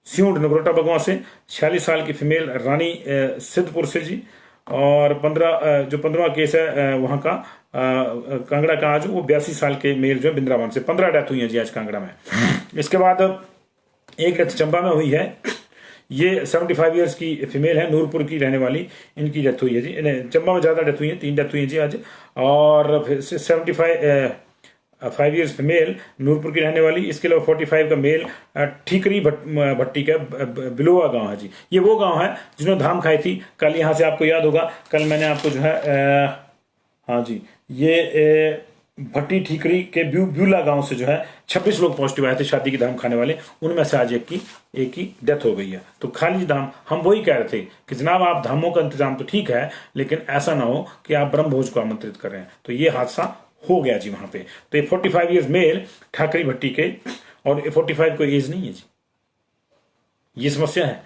सियूड नगरोटा बगवा से, 46 साल की फीमेल रानी सिद्धपुर से जी, और 15वां केस है वहां का कांगड़ा का आज वो 82 साल के मेल जो है बिंद्रावन से। 15 डेथ हुई है जी आज कांगड़ा में। इसके बाद एक डेथ चंबा में हुई है, ये 75 ईयर्स की फीमेल है, नूरपुर की रहने वाली, इनकी डेथ हुई है जी। चंबा में ज्यादा डेथ हुई है, 3 डेथ हुई है जी आज। और फिर 5 ईयर्स फीमेल नूरपुर की रहने वाली। इसके अलावा 45 का मेल ठीकरी भट्टी का बिलोवा गांव है जी। ये वो गांव है जिन्होंने धाम खाई थी कल। यहां से आपको याद होगा कल मैंने आपको जो है हाँ जी, ये भट्टी ठीकरी के ब्यूला गांव से जो है 26 लोग पॉजिटिव आए थे शादी की धाम खाने वाले, उनमें से आज एक की डेथ हो गई है। तो खाली धाम, हम वही कह रहे थे कि जनाब आप धामों का इंतजाम तो ठीक है, लेकिन ऐसा ना हो कि आप ब्रह्म भोज को आमंत्रित कर रहे हैं। तो ये हादसा हो गया जी वहां पे। तो ये 45 ईयर्स मेल ठाकरी भट्टी के, और 45 कोई एज नहीं है जी, ये समस्या है।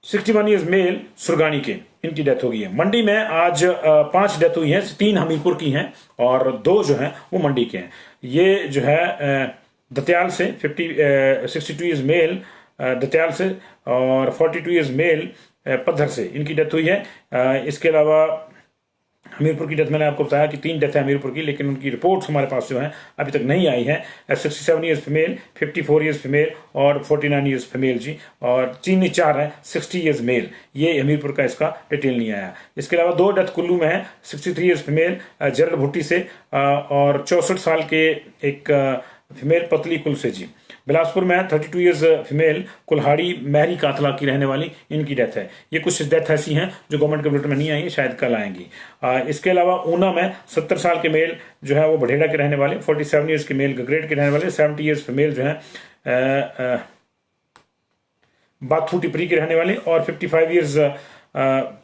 61 ईयर्स मेल सुरगानी के, इनकी डेथ हो गई है। मंडी में आज 5 डेथ हुई है, 3 हमीरपुर की हैं और 2 जो हैं वो मंडी के हैं। ये जो है दतियाल से 62 ईयर्स मेल दतियाल से, और 42 ईयर्स मेल पद्धर से, इनकी डेथ हुई है। इसके अलावा हमीरपुर की डेथ मैंने आपको बताया कि 3 डेथ है हमीरपुर की, लेकिन उनकी रिपोर्ट्स हमारे पास जो है अभी तक नहीं आई है। 67 ईयर्स फीमेल, 54 ईयर्स फीमेल और 49 ईयर्स फीमेल जी, और 4 है 60 ईयर्स मेल। ये हमीरपुर का इसका डिटेल नहीं आया। इसके अलावा 2 डेथ कुल्लू में है, 63 ईयर्स फीमेल जरल भुट्टी से, और 64 साल के एक फीमेल पतली कुल से जी। बिलासपुर में 32 ईयर्स फीमेल कुल्हाड़ी महरी कातला की रहने वाली, इनकी डेथ है। ये कुछ डेथ ऐसी हैं जो गवर्नमेंट के बुलेटिन में नहीं आई है, शायद कल आएंगी। इसके अलावा ऊना में 70 साल के मेल जो है वो बढ़ेड़ा के रहने वाले, 47 ईयर्स के मेल गगरेट के रहने वाले, 70 ईयर्स फीमेल जो है बाथू टिपरी के रहने वाले, और 55 ईयर्स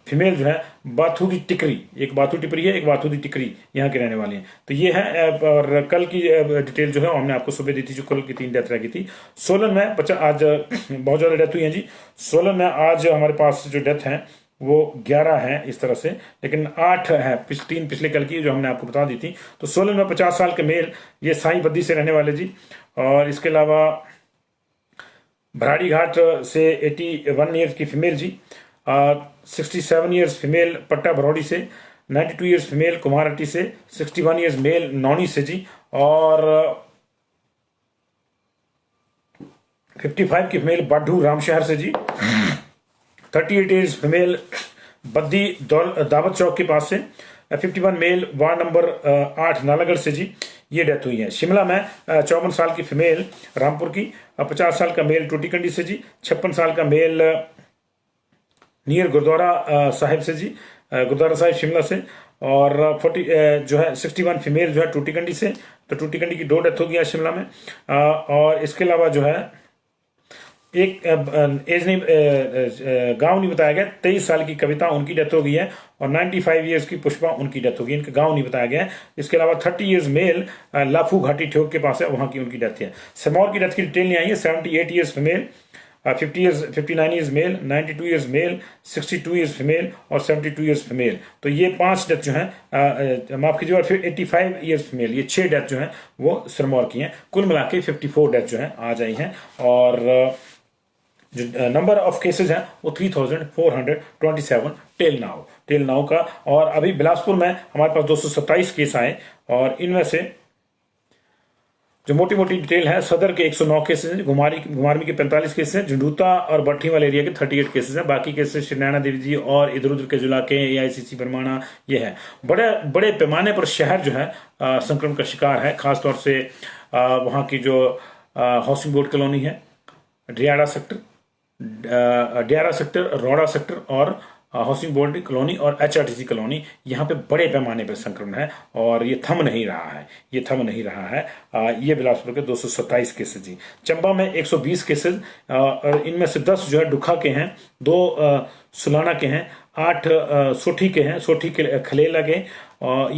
फीमेल जो है बाथू की टिकरी, एक बाथू टिपरी है, एक बाथू की टिकरी, यहाँ के रहने वाले हैं। तो ये है। और कल की डिटेल जो है हमने आपको सुबह दी थी, जो कल की 3 डेथ रह गई थी। सोलन में आज बहुत ज्यादा डेथ हुई है जी। सोलन में आज हमारे पास जो डेथ है वो 11 है इस तरह से, लेकिन 8 है 3 पिछले कल की जो हमने आपको बता दी थी। तो सोलन में 50 साल के मेल, ये साई बद्दी से रहने वाले जी। और इसके अलावा भराड़ी घाट से 81 ईयर्स की फीमेल जी, 67 ईयर्स फीमेल पट्टा भरौड़ी से, 92 ईयर्स फीमेल कुमारहट्टी से, 61 ईयर्स मेल नौनी से जी, और 55 की फीमेल बाढ़ू रामशहर से जी, 38 ईयर्स फीमेल बद्दी दावत चौक के पास से, 51 मेल वार्ड नंबर 8 नालागढ़ से जी। ये डेथ हुई है। शिमला में 54 साल की फीमेल रामपुर की, 50 साल का मेल टूटीकंडी से जी, 56 साल का मेल नियर गुरुद्वारा साहिब से जी, गुरुद्वारा साहिब शिमला से, और 40 जो है 61 फीमेल जो है टूटीकंडी से। तो टूटीकंडी की 2 डेथ हो गया शिमला में। और इसके अलावा जो है एक एज नहीं, गांव नहीं बताया गया, 23 साल की कविता, उनकी डेथ हो गई है, और 95 ईयर्स की पुष्पा, उनकी डेथ हो गई, इनका गांव नहीं बताया गया है। इसके अलावा 30 ईयर्स मेल लाफू घाटी ठोक के पास है, वहां की उनकी डेथ है। सिरमौर की डेथ की डिटेल नहीं आई है। 78 years female, 59 years male, 92 years male, 62 years female और 72 ईयर्स फीमेल। तो ये 5 डेथ जो है, माफ कीजिए, और फिर 85 ईयर्स फीमेल, ये 6 डेथ जो है वो सिरमौर की हैं। कुल मिला के 54 डेथ जो है आ जाई हैं, और जो नंबर ऑफ केसेस हैं वो 3427 टेल नाउ का। और अभी बिलासपुर में हमारे पास 227 केस आए, और इनमें से जो मोटी मोटी डिटेल है, सदर के 109 केसेस हैं, घुमारवी के 45 केसेस हैं, झंडूता और बट्ठीवाल एरिया के 38 केसेस हैं। बाकी केसेस श्री नैना देवी जी और इधर उधर के जिला के AICC बरमाना ये है। बड़े बड़े पैमाने पर शहर जो है संक्रमण का शिकार है, खासतौर से वहाँ की जो हाउसिंग बोर्ड कॉलोनी है, डियारा सेक्टर, रोड़ा सेक्टर और हाउसिंग बोर्ड कॉलोनी और HRTC कॉलोनी, यहाँ पे बड़े पैमाने पर संक्रमण है, और ये थम नहीं रहा है। ये बिलासपुर के 227 केसेस जी। चंबा में 120 केसेस, इनमें से 10 जो है डुखा के हैं, 2 सुलाना के हैं, 8 सोठी के हैं, सोठी के खलेला के,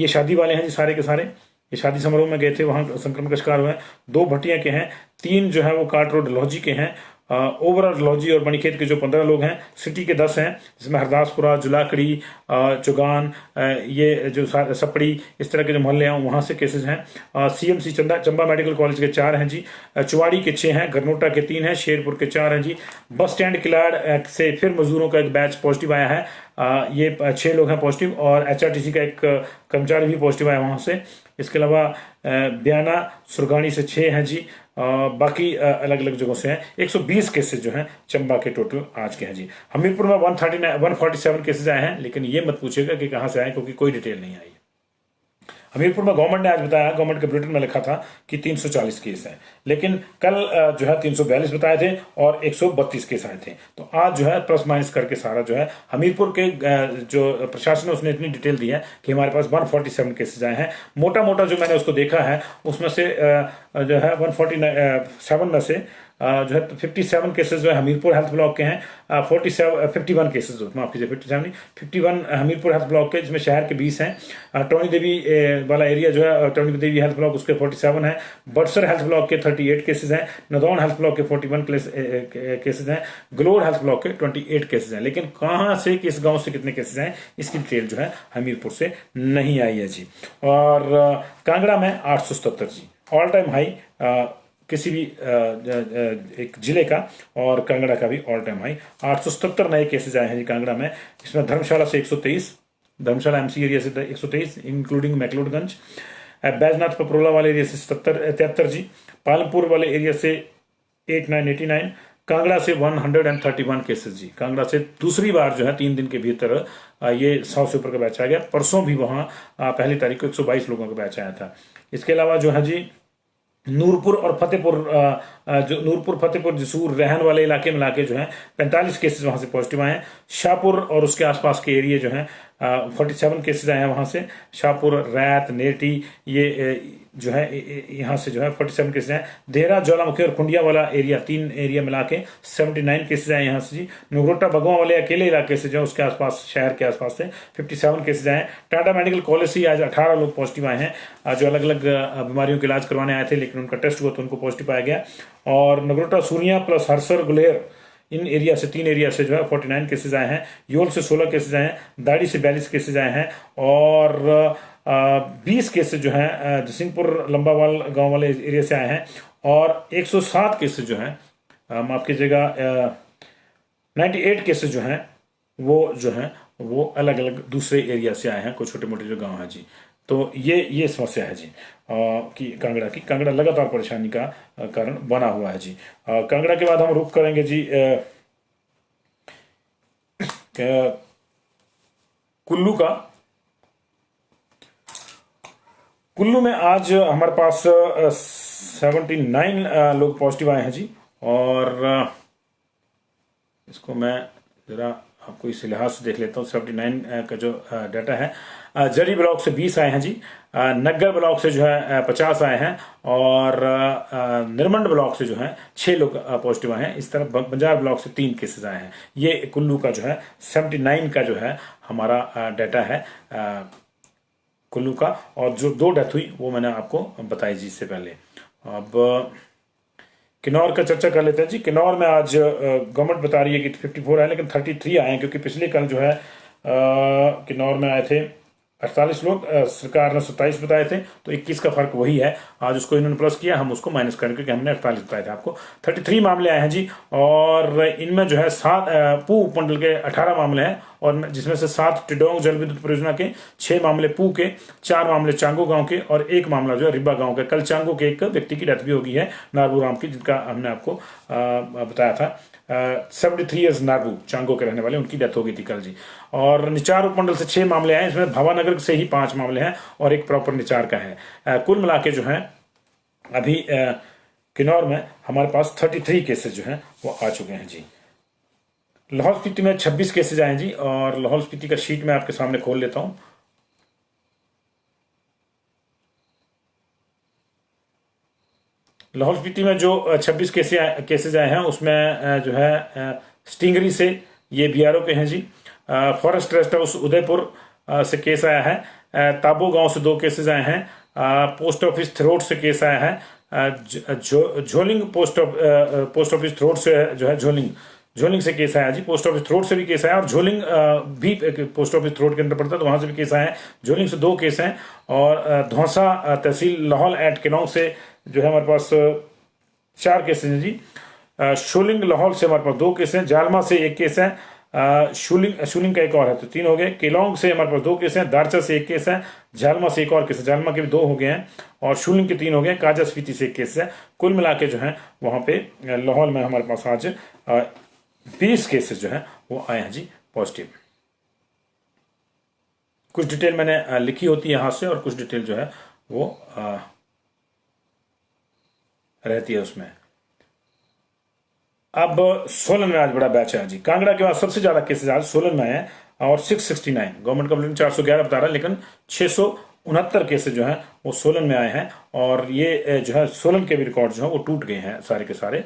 ये शादी वाले हैं जी, सारे के सारे ये शादी समारोह में गए थे, वहां संक्रमण का शिकार हुए हैं। 2 भटिया के हैं, 3 जो है वो काट रोड लॉजी के हैं, ओवरऑल लॉजी और बनीखेत के जो 15 लोग हैं, सिटी के 10 हैं, जिसमें हरदासपुरा, जुलाकड़ी, चुगान, ये जो सपड़ी, इस तरह के जो मोहल्ले हैं वहां से केसेस हैं। CMC चंबा मेडिकल कॉलेज के 4 हैं जी, चुवाड़ी के 6 हैं, गरनोटा के 3 हैं, शेरपुर के 4 हैं जी। बस स्टैंड किलाड़ से फिर मजदूरों का एक बैच पॉजिटिव आया है, ये 6 लोग हैं पॉजिटिव, और HRTC का एक कर्मचारी भी पॉजिटिव आया वहां से। इसके अलावा बयाना सुरगानी से 6 हैं जी, बाकी अलग अलग जगहों से हैं। 120 केसेस जो हैं चंबा के टोटल आज के हैं जी। हमीरपुर में 147 केसेस आए हैं, लेकिन ये मत पूछेगा कि कहां से आए, क्योंकि कोई डिटेल नहीं आई। हमीरपुर में गवर्नमेंट ने आज बताया, गवर्नमेंट के बुलेटिन में लिखा था कि 340 केस हैं, लेकिन कल जो है 342 बताए थे और 132 केस आए थे। तो आज जो है प्लस माइनस करके सारा जो है हमीरपुर के जो प्रशासन है उसने इतनी डिटेल दी है कि हमारे पास 147 केसेज आए हैं। मोटा मोटा जो मैंने उसको देखा है उसमें से जो है 147 में से जो है 57 केसेस जो है हमीरपुर हेल्थ ब्लॉक के हैं, 51 केसेस, माफ कीजिए 57 नहीं, 51 हमीरपुर हेल्थ ब्लॉक के, जिसमें शहर के 20 हैं। टोनी देवी वाला एरिया जो है टोनी देवी हेल्थ ब्लॉक, उसके 47 है। बड़सर हेल्थ ब्लॉक के 38 केसेस हैं, नदौन हेल्थ ब्लॉक के 41 केसेस हैं, गलोर हेल्थ ब्लॉक के 28 केसेस हैं। लेकिन कहां से, किस गांव से कितने केसेस हैं, इसकी डिटेल जो है हमीरपुर से नहीं आई है जी। और कांगड़ा में 877 जी, ऑल टाइम हाई किसी भी एक जिले का, और कांगड़ा का भी ऑल टाइम हाई। 877 नए केसेज आए हैं जी कांगड़ा में। इसमें धर्मशाला से 123, धर्मशाला MC एरिया से 123 इंक्लूडिंग मैकलोडगंज, बैजनाथ पपरोला वाले एरिया से 73 जी, पालमपुर वाले एरिया से 89, कांगड़ा से 131 केसेस जी। कांगड़ा से दूसरी बार जो है 3 दिन के भीतर ये 100 से ऊपर का बैच आ गया। परसों भी वहां पहली तारीख को 122 लोगों का बैच आया था। इसके अलावा जो है जी नूरपुर और फतेहपुर, जो नूरपुर फतेहपुर जसूर रहन वाले इलाके मिला के जो है 45 केसेस वहां से पॉजिटिव आए हैं। शाहपुर और उसके आसपास के एरिया जो है 47 केसेस आए हैं वहां से। शाहपुर, रैत, नेटी, ये जो है यहाँ से जो है 47 केसेस हैं। देहरा, ज्वालामुखी और खुंडिया वाला एरिया, 3 एरिया मिला के 79 केसेस आए यहाँ से जी। नगरोटा भगवा वाले अकेले इलाके से जो उसके आसपास, शहर के आसपास से 57 केसेस आए हैं। टाटा मेडिकल कॉलेज से आज 18 लोग पॉजिटिव आए हैं, जो अलग अलग बीमारियों का इलाज करवाने आए थे, लेकिन उनका टेस्ट हुआ तो उनको पॉजिटिव पाया गया। और नगरोटा, सूरिया प्लस हरसर, गुलेर, इन एरिया से 3 एरिया से जो है 49 केसेस आए हैं। योल से 16 केसेस आए हैं, दाड़ी से 42 केसेस आए हैं, और 20 केसेस जो हैं जसिंहपुर लंबावाल गांव वाले एरिया से आए हैं। और 107 केसेस जो हैं, माफ कीजिएगा 98 केसेस जो हैं वो अलग अलग दूसरे एरिया से आए हैं, कुछ छोटे मोटे जो गांव हैं जी। तो ये समस्या है जी कि कांगड़ा लगातार परेशानी का कारण बना हुआ है जी। कांगड़ा के बाद हम रुख करेंगे जी कुल्लू का। कुल्लू में आज हमारे पास 79 लोग पॉजिटिव आए हैं जी। और इसको मैं ज़रा आपको इस लिहाज से देख लेता हूँ। 79 का जो डाटा है, जरी ब्लॉक से 20 आए हैं जी, नग्गर ब्लॉक से जो है 50 आए हैं, और निरमंड ब्लॉक से जो है 6 लोग पॉजिटिव आए हैं। इस तरह बंजार ब्लॉक से 3 केसेस आए हैं। ये कुल्लू का जो है 79 का जो है हमारा डाटा है कुल्लू का। और जो 2 डेथ हुई वो मैंने आपको बताई जी इससे पहले। अब किन्नौर का चर्चा कर लेते हैं जी। किन्नौर में आज गवर्नमेंट बता रही है कि 54 आए, लेकिन 33 आए हैं, क्योंकि पिछले कल जो है किन्नौर में आए थे 48 लोग, सरकार ने 27 बताए थे, तो 21 का फर्क वही है। आज उसको इन्होंने प्लस किया, हम उसको माइनस करें, क्योंकि हमने 48 बताए थे आपको। 33 मामले आए हैं जी, और इनमें जो है 7 पू उपमंडल के 18 मामले हैं, और जिसमें से 7 टिडोंग जल विद्युत परियोजना के, 6 मामले पू के, 4 मामले चांगो गांव के, और 1 मामला जो है रिब्बा गांव के। कल चांगो के एक व्यक्ति की डेथ भी हो गई है, नारबू राम की, जिनका हमने आपको बताया था। 73 ईयर्स नारबू चांगो के रहने वाले, उनकी डेथ हो गई थी कल जी। और निचार उपमंडल से 6 मामले आए, इसमें भावानगर से ही 5 मामले हैं, और एक प्रॉपर निचार का है। कुल मिला के जो है अभी किन्नौर में हमारे पास 33 केसेस जो हैं वो आ चुके हैं जी। लाहौल स्पीति में 26 केसेज आए जी, और लाहौल स्पीति का शीट मैं आपके सामने खोल लेता हूं। लाहौल स्पीति में जो 26 केसेज आए हैं, उसमें जो है स्टिंगरी से ये बीआरओ के हैं जी। फॉरेस्ट रेस्ट हाउस उदयपुर से केस आया है। ताबो गांव से 2 केसेज आए हैं। पोस्ट ऑफिस थ्रोट से केस आया है। झोलिंग पोस्ट ऑफिस थ्रोट से जो है झोलिंग से केस आया जी। पोस्ट ऑफिस थ्रोट से भी केस आया, और झोलिंग भी पोस्ट ऑफिस थ्रोट के अंदर पड़ता है, तो वहां से भी केस आए हैं। झोलिंग से 2 केस हैं, और धौसा तहसील लाहौल एट किनौर से जो है हमारे पास 4 केसेज हैं जी। शूलिंग लाहौल से हमारे पास 2 केस हैं। जालमा से 1 केस है। शूलिंग का एक और है, तो 3 हो गए। केलोंग से हमारे पास 2 केस हैं। दारचा से 1 केस है। जालमा से 1 और केस है, जालमा के भी 2 हो गए हैं, और शूलिंग के 3 हो गए। काजा स्पीति से 1 केस है। कुल मिला के जो है वहां पे लाहौल में हमारे पास आज 20 केसेस जो है वो आए हैं जी पॉजिटिव। कुछ डिटेल मैंने लिखी होती है यहां से, और कुछ डिटेल जो है वो रहती है उसमें। अब सोलन में आज बड़ा बैच है जी। कांगड़ा के बाद सबसे ज्यादा केसेस आज सोलन में आए हैं, और 669। गवर्नमेंट का बुलेटिन 411 बता रहा है, लेकिन 669 केसेस जो हैं वो सोलन में आए हैं। और ये जो है सोलन के भी रिकॉर्ड जो है वो टूट गए हैं सारे के सारे।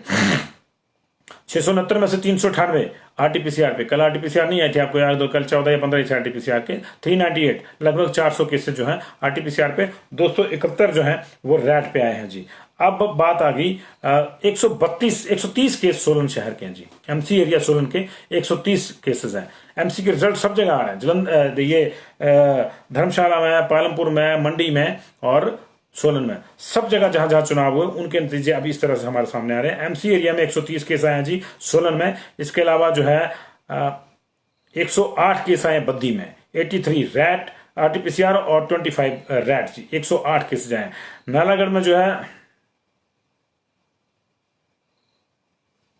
669 में से 398 आरटीपीसीआर पे। कल आरटीपीसीआर नहीं आई थी, आपको याद हो, कल 14 या 15 थे आरटीपीसीआर के। 398 लगभग 400 केसेस जो हैं आरटीपीसीआर पे। 271 जो हैं वो रैट पे आए हैं जी। अब बात आ गई 130 केस सोलन शहर के हैं जी। एमसी एरिया सोलन के 130 केसेस हैं। एमसी के रिजल्ट सब जगह आ रहे हैं, धर्मशाला में, पालमपुर में, मंडी में, और सोलन में। सब जगह जहां जहां चुनाव हुए उनके नतीजे अभी इस तरह से हमारे सामने आ रहे हैं। एमसी एरिया में 130 केस आए हैं जी सोलन में। इसके अलावा जो है 108 केस आए बद्दी में। 83 रैट आरटीपीसीआर और 25 रैट जी। 108 केसेज आए। नालागढ़ में जो है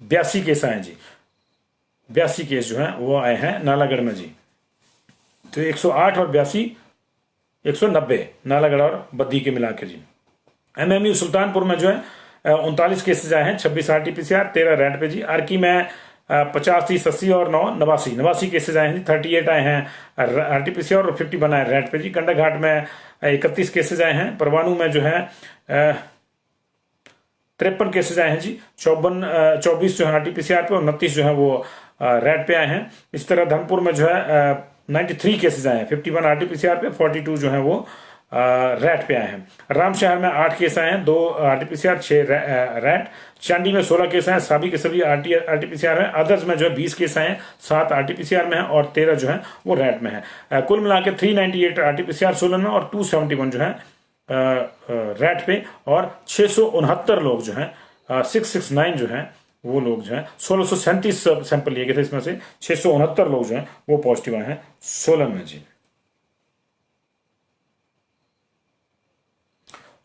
82 केस आए जी। 82 केस जो है वो आए हैं नालागढ़ में जी। तो 108 और 82 190 नालागढ़ और बद्दी के मिला के जी। एमएमयू सुल्तानपुर में जो है 39 केसेज आए हैं। 26 आरटीपीसीआर, 13 रैट पे जी। आरकी में 50, 30, 80 और 9 89 केसेज आए हैं जी। 38 आए हैं आरटीपीसीआर और 51 आए रैट पे जी। कंडाघाट में 31 केसेज आए हैं। परवाणु में जो है 53 केसेज आए हैं जी। 24 जो है आरटीपीसीआर पे, और 29 जो है वो रैट पे आए हैं। इस तरह धर्मपुर में जो है 93 केसेज आए हैं। 51 आरटीपीसीआर पे, 42 जो है वो रैट पे आए हैं। रामशहर में 8 केस आए हैं, 2 आरटीपीसीआर, 6 रैट। चांडी में 16 केस आए हैं, सभी के सभी आरटीपीसीआर हैं। अदर्स में जो है 20 केस आए हैं, 7 आरटीपीसीआर में है, और 13 जो है वो रैट में है। कुल मिला के 398 आरटीपीसीआर सोलन में, और 271 जो है रैट पे, और 669 लोग जो है 669 जो है वो लोग जो है 1637 सैंपल लिए गए थे, इसमें से 669 लोग जो हैं वो पॉजिटिव आए हैं सोलन में जी।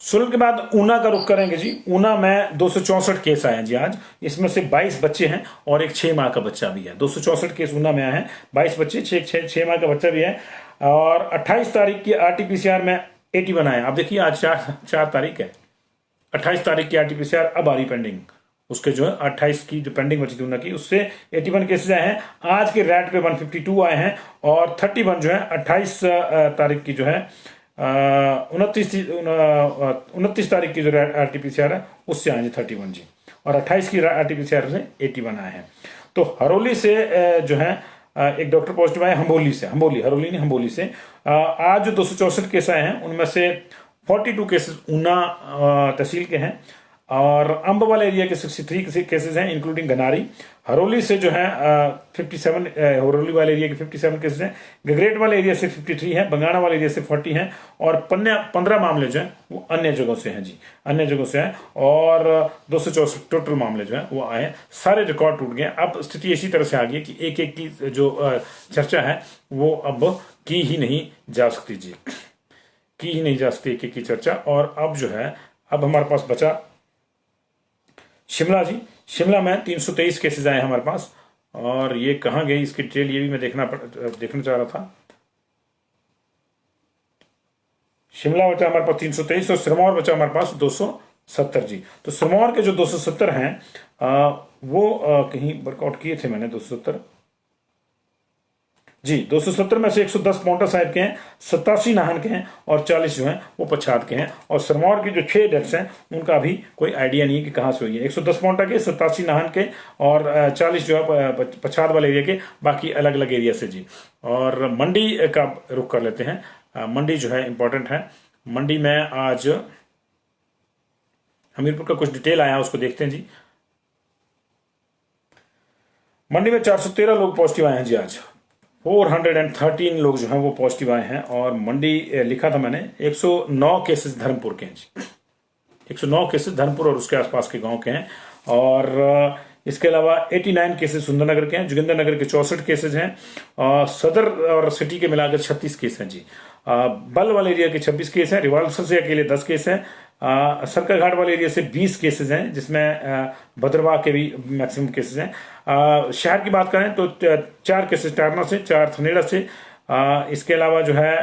सोलन के बाद ऊना का रुख करेंगे जी। ऊना में 264 केस आए हैं जी आज। इसमें से 22 बच्चे हैं, और एक 6 माह का बच्चा भी है। 264 केस ऊना में आए हैं, 22 बच्चे, 6 माह का बच्चा भी है। और 28 तारीख की आरटीपीसीआर में 81 आए। अब देखिए आज 4 तारीख है, 28 तारीख की RT-PCR अब आ रही पेंडिंग, उसके जो है 28 की जो पेंडिंग बची थी उनकी, उससे 81 केसेज आए हैं। आज के रेट पे 152 आए हैं और 31 जो है 28 तारीख की जो है 29 तारीख की जो RT-PCR है उससे आए जी 31 जी, और 28 की RT-PCR से 81 आए हैं। तो हरोली से जो है एक डॉक्टर पॉजिटिव आए हरोली से, हरोली नहीं हम्बोली से। आज जो 264 केस आए हैं उनमें से 42 केसेस ऊना तहसील के हैं और अम्बवाल एरिया के 63 केसेस हैं इंक्लूडिंग घनारी। हरोली से जो है 57, हरोली वाले एरिया के 57 केसेस हैं। गगरेट वाले एरिया से 53 है, बंगाणा वाले एरिया से 40 हैं और 15 मामले जो हैं वो अन्य जगहों से हैं जी, अन्य जगहों से हैं। और 264 टोटल मामले जो हैं वो आए हैं, सारे रिकॉर्ड टूट गए। अब स्थिति इसी तरह से आ गई कि एक एक की जो चर्चा है वो अब की ही नहीं जा सकती जी, की ही नहीं जा सकती एक एक की चर्चा। और अब जो है अब हमारे पास बचा शिमला जी। शिमला में 323 केसेस आए हैं हमारे पास, और ये कहाँ गई इसकी डिटेल ये भी मैं देखना चाह रहा था। शिमला बचा हमारे पास 323 और सिरमौर बचा हमारे पास 270 जी। तो सिरमौर के जो 270 हैं वो कहीं वर्कआउट किए थे मैंने 270 जी। 270 में से 110 पाउंटा साहिब के हैं, 87 नाहन के हैं और 40 जो हैं वो पच्छाद के हैं। और सिरमौर की जो 6 डेथ्स हैं उनका भी कोई आइडिया नहीं है कि कहाँ से हुई है। 110 पाउंटा के, 87 नाहन के और 40 जो है पच्छाद वाले एरिया के, बाकी अलग अलग एरिया से जी। और मंडी का रुख कर लेते हैं। मंडी जो है इंपॉर्टेंट है। मंडी में आज हमीरपुर का कुछ डिटेल आया उसको देखते हैं जी। मंडी में 413 लोग पॉजिटिव आए हैं जी। आज 413 लोग जो हैं वो पॉजिटिव आए हैं। और मंडी लिखा था मैंने 109 केसेस धर्मपुर के हैं जी, 109 केसेस धर्मपुर और उसके आसपास के गांव के हैं। और इसके अलावा 89 केसेस सुंदरनगर के हैं, जोगिंदरनगर के 64 केसेज हैं, सदर और सिटी के मिलाकर 36 केस हैं जी। बल वाले एरिया के 26 केस हैं, रिवाल्सर से अकेले 10 केस हैं, सरकाघाट वाले एरिया से 20 केसेस हैं जिसमें भद्रवाह के भी मैक्सिमम केसेस हैं। शहर की बात करें तो 4 केसेस टारना से, 4 थनेड़ा से, इसके अलावा जो है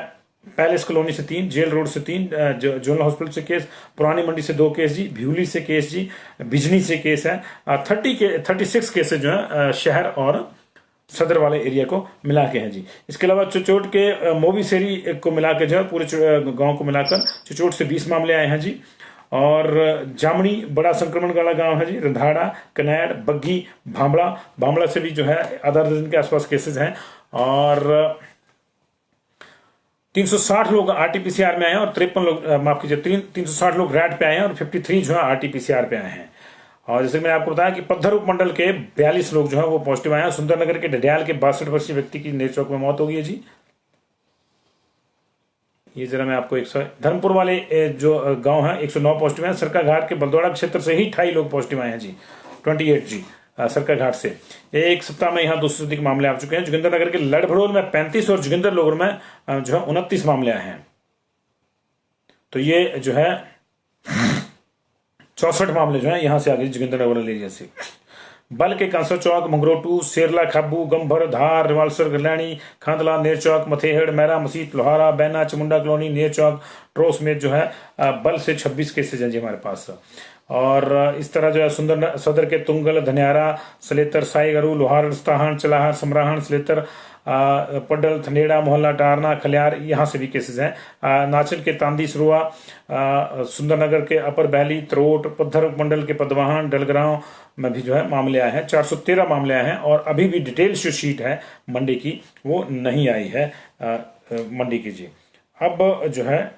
पैलेस कॉलोनी से 3, जेल रोड से 3, जोनल हॉस्पिटल से केस, पुरानी मंडी से 2 केस जी, भ्यूली से केस जी, बिजनी से केस है। 36 केसेस जो है शहर और सदर वाले एरिया को मिला के हैं जी। इसके अलावा चुचोट के मोबीसेरी को मिला के जो है पूरे गांव को मिलाकर चुचोट से 20 मामले आए हैं जी। और जामनी बड़ा संक्रमण वाला गांव है जी। रंधाड़ा, कनैड, बग्घी, भांबड़ा से भी जो है आधा दर्जन के आसपास केसेस हैं। और 360 लोग RT-PCR में आए हैं और 53 लोग माफ कीजिए 360 लोग रैट पे आए हैं और 53 जो है RT-PCR पे आए हैं। और जैसे मैंने आपको बताया कि पद्धर उपमंडल के 42 लोग जो है वो पॉजिटिव आए हैं। सुंदरनगर के डडियाल के 62 वर्षीय व्यक्ति की नेरचौक में मौत हो गई है जी। ये जरा मैं आपको धर्मपुर वाले जो गांव है 109 पॉजिटिव है। सरकाघाट के बलदौड़ा क्षेत्र से ही 28 लोग पॉजिटिव आए हैं जी, 28 जी सरकाघाट से। एक सप्ताह में यहाँ 200 से अधिक मामले आ चुके हैं। जोगिंदरनगर के लड़भड़ोल में 35 और जोगिंदर लोगर में जो है 29 मामले आए हैं। तो ये जो है 64 मामले जो है यहाँ से आ गए जोगिंदरनगर एरिया से। बल के कांसा चौक, मंगरोटू, सेरला, खाबू, गंभर, धार, रिवाल्सर, गरलैनी, खांदला, नेरचौक, मथेहड़, मैरा, मसीत, लोहारा, बैना, चमुंडा कॉलोनी, नेरचौक, ट्रोस में जो है बल से 26 केसेज हैं जी हमारे पास। और इस तरह जो है सदर के तुंगल, धनियारा, सलेतर, साईगरू, लोहार, स्ताहन, चलाहर, समराहन, सलेतर, पडल, थनेड़ा, मोहल्ला, टारना, खलियार, यहाँ से भी केसेस हैं। नाचन के तांदी, सरुआ, सुंदरनगर के अपर बहली, त्रोट, पद्धर उपमंडल के पदवाहन, डलगरांव में भी जो है मामले आए हैं। 413 मामले आए हैं और अभी भी डिटेल जो शीट है मंडी की वो नहीं आई है मंडी की जी। अब जो है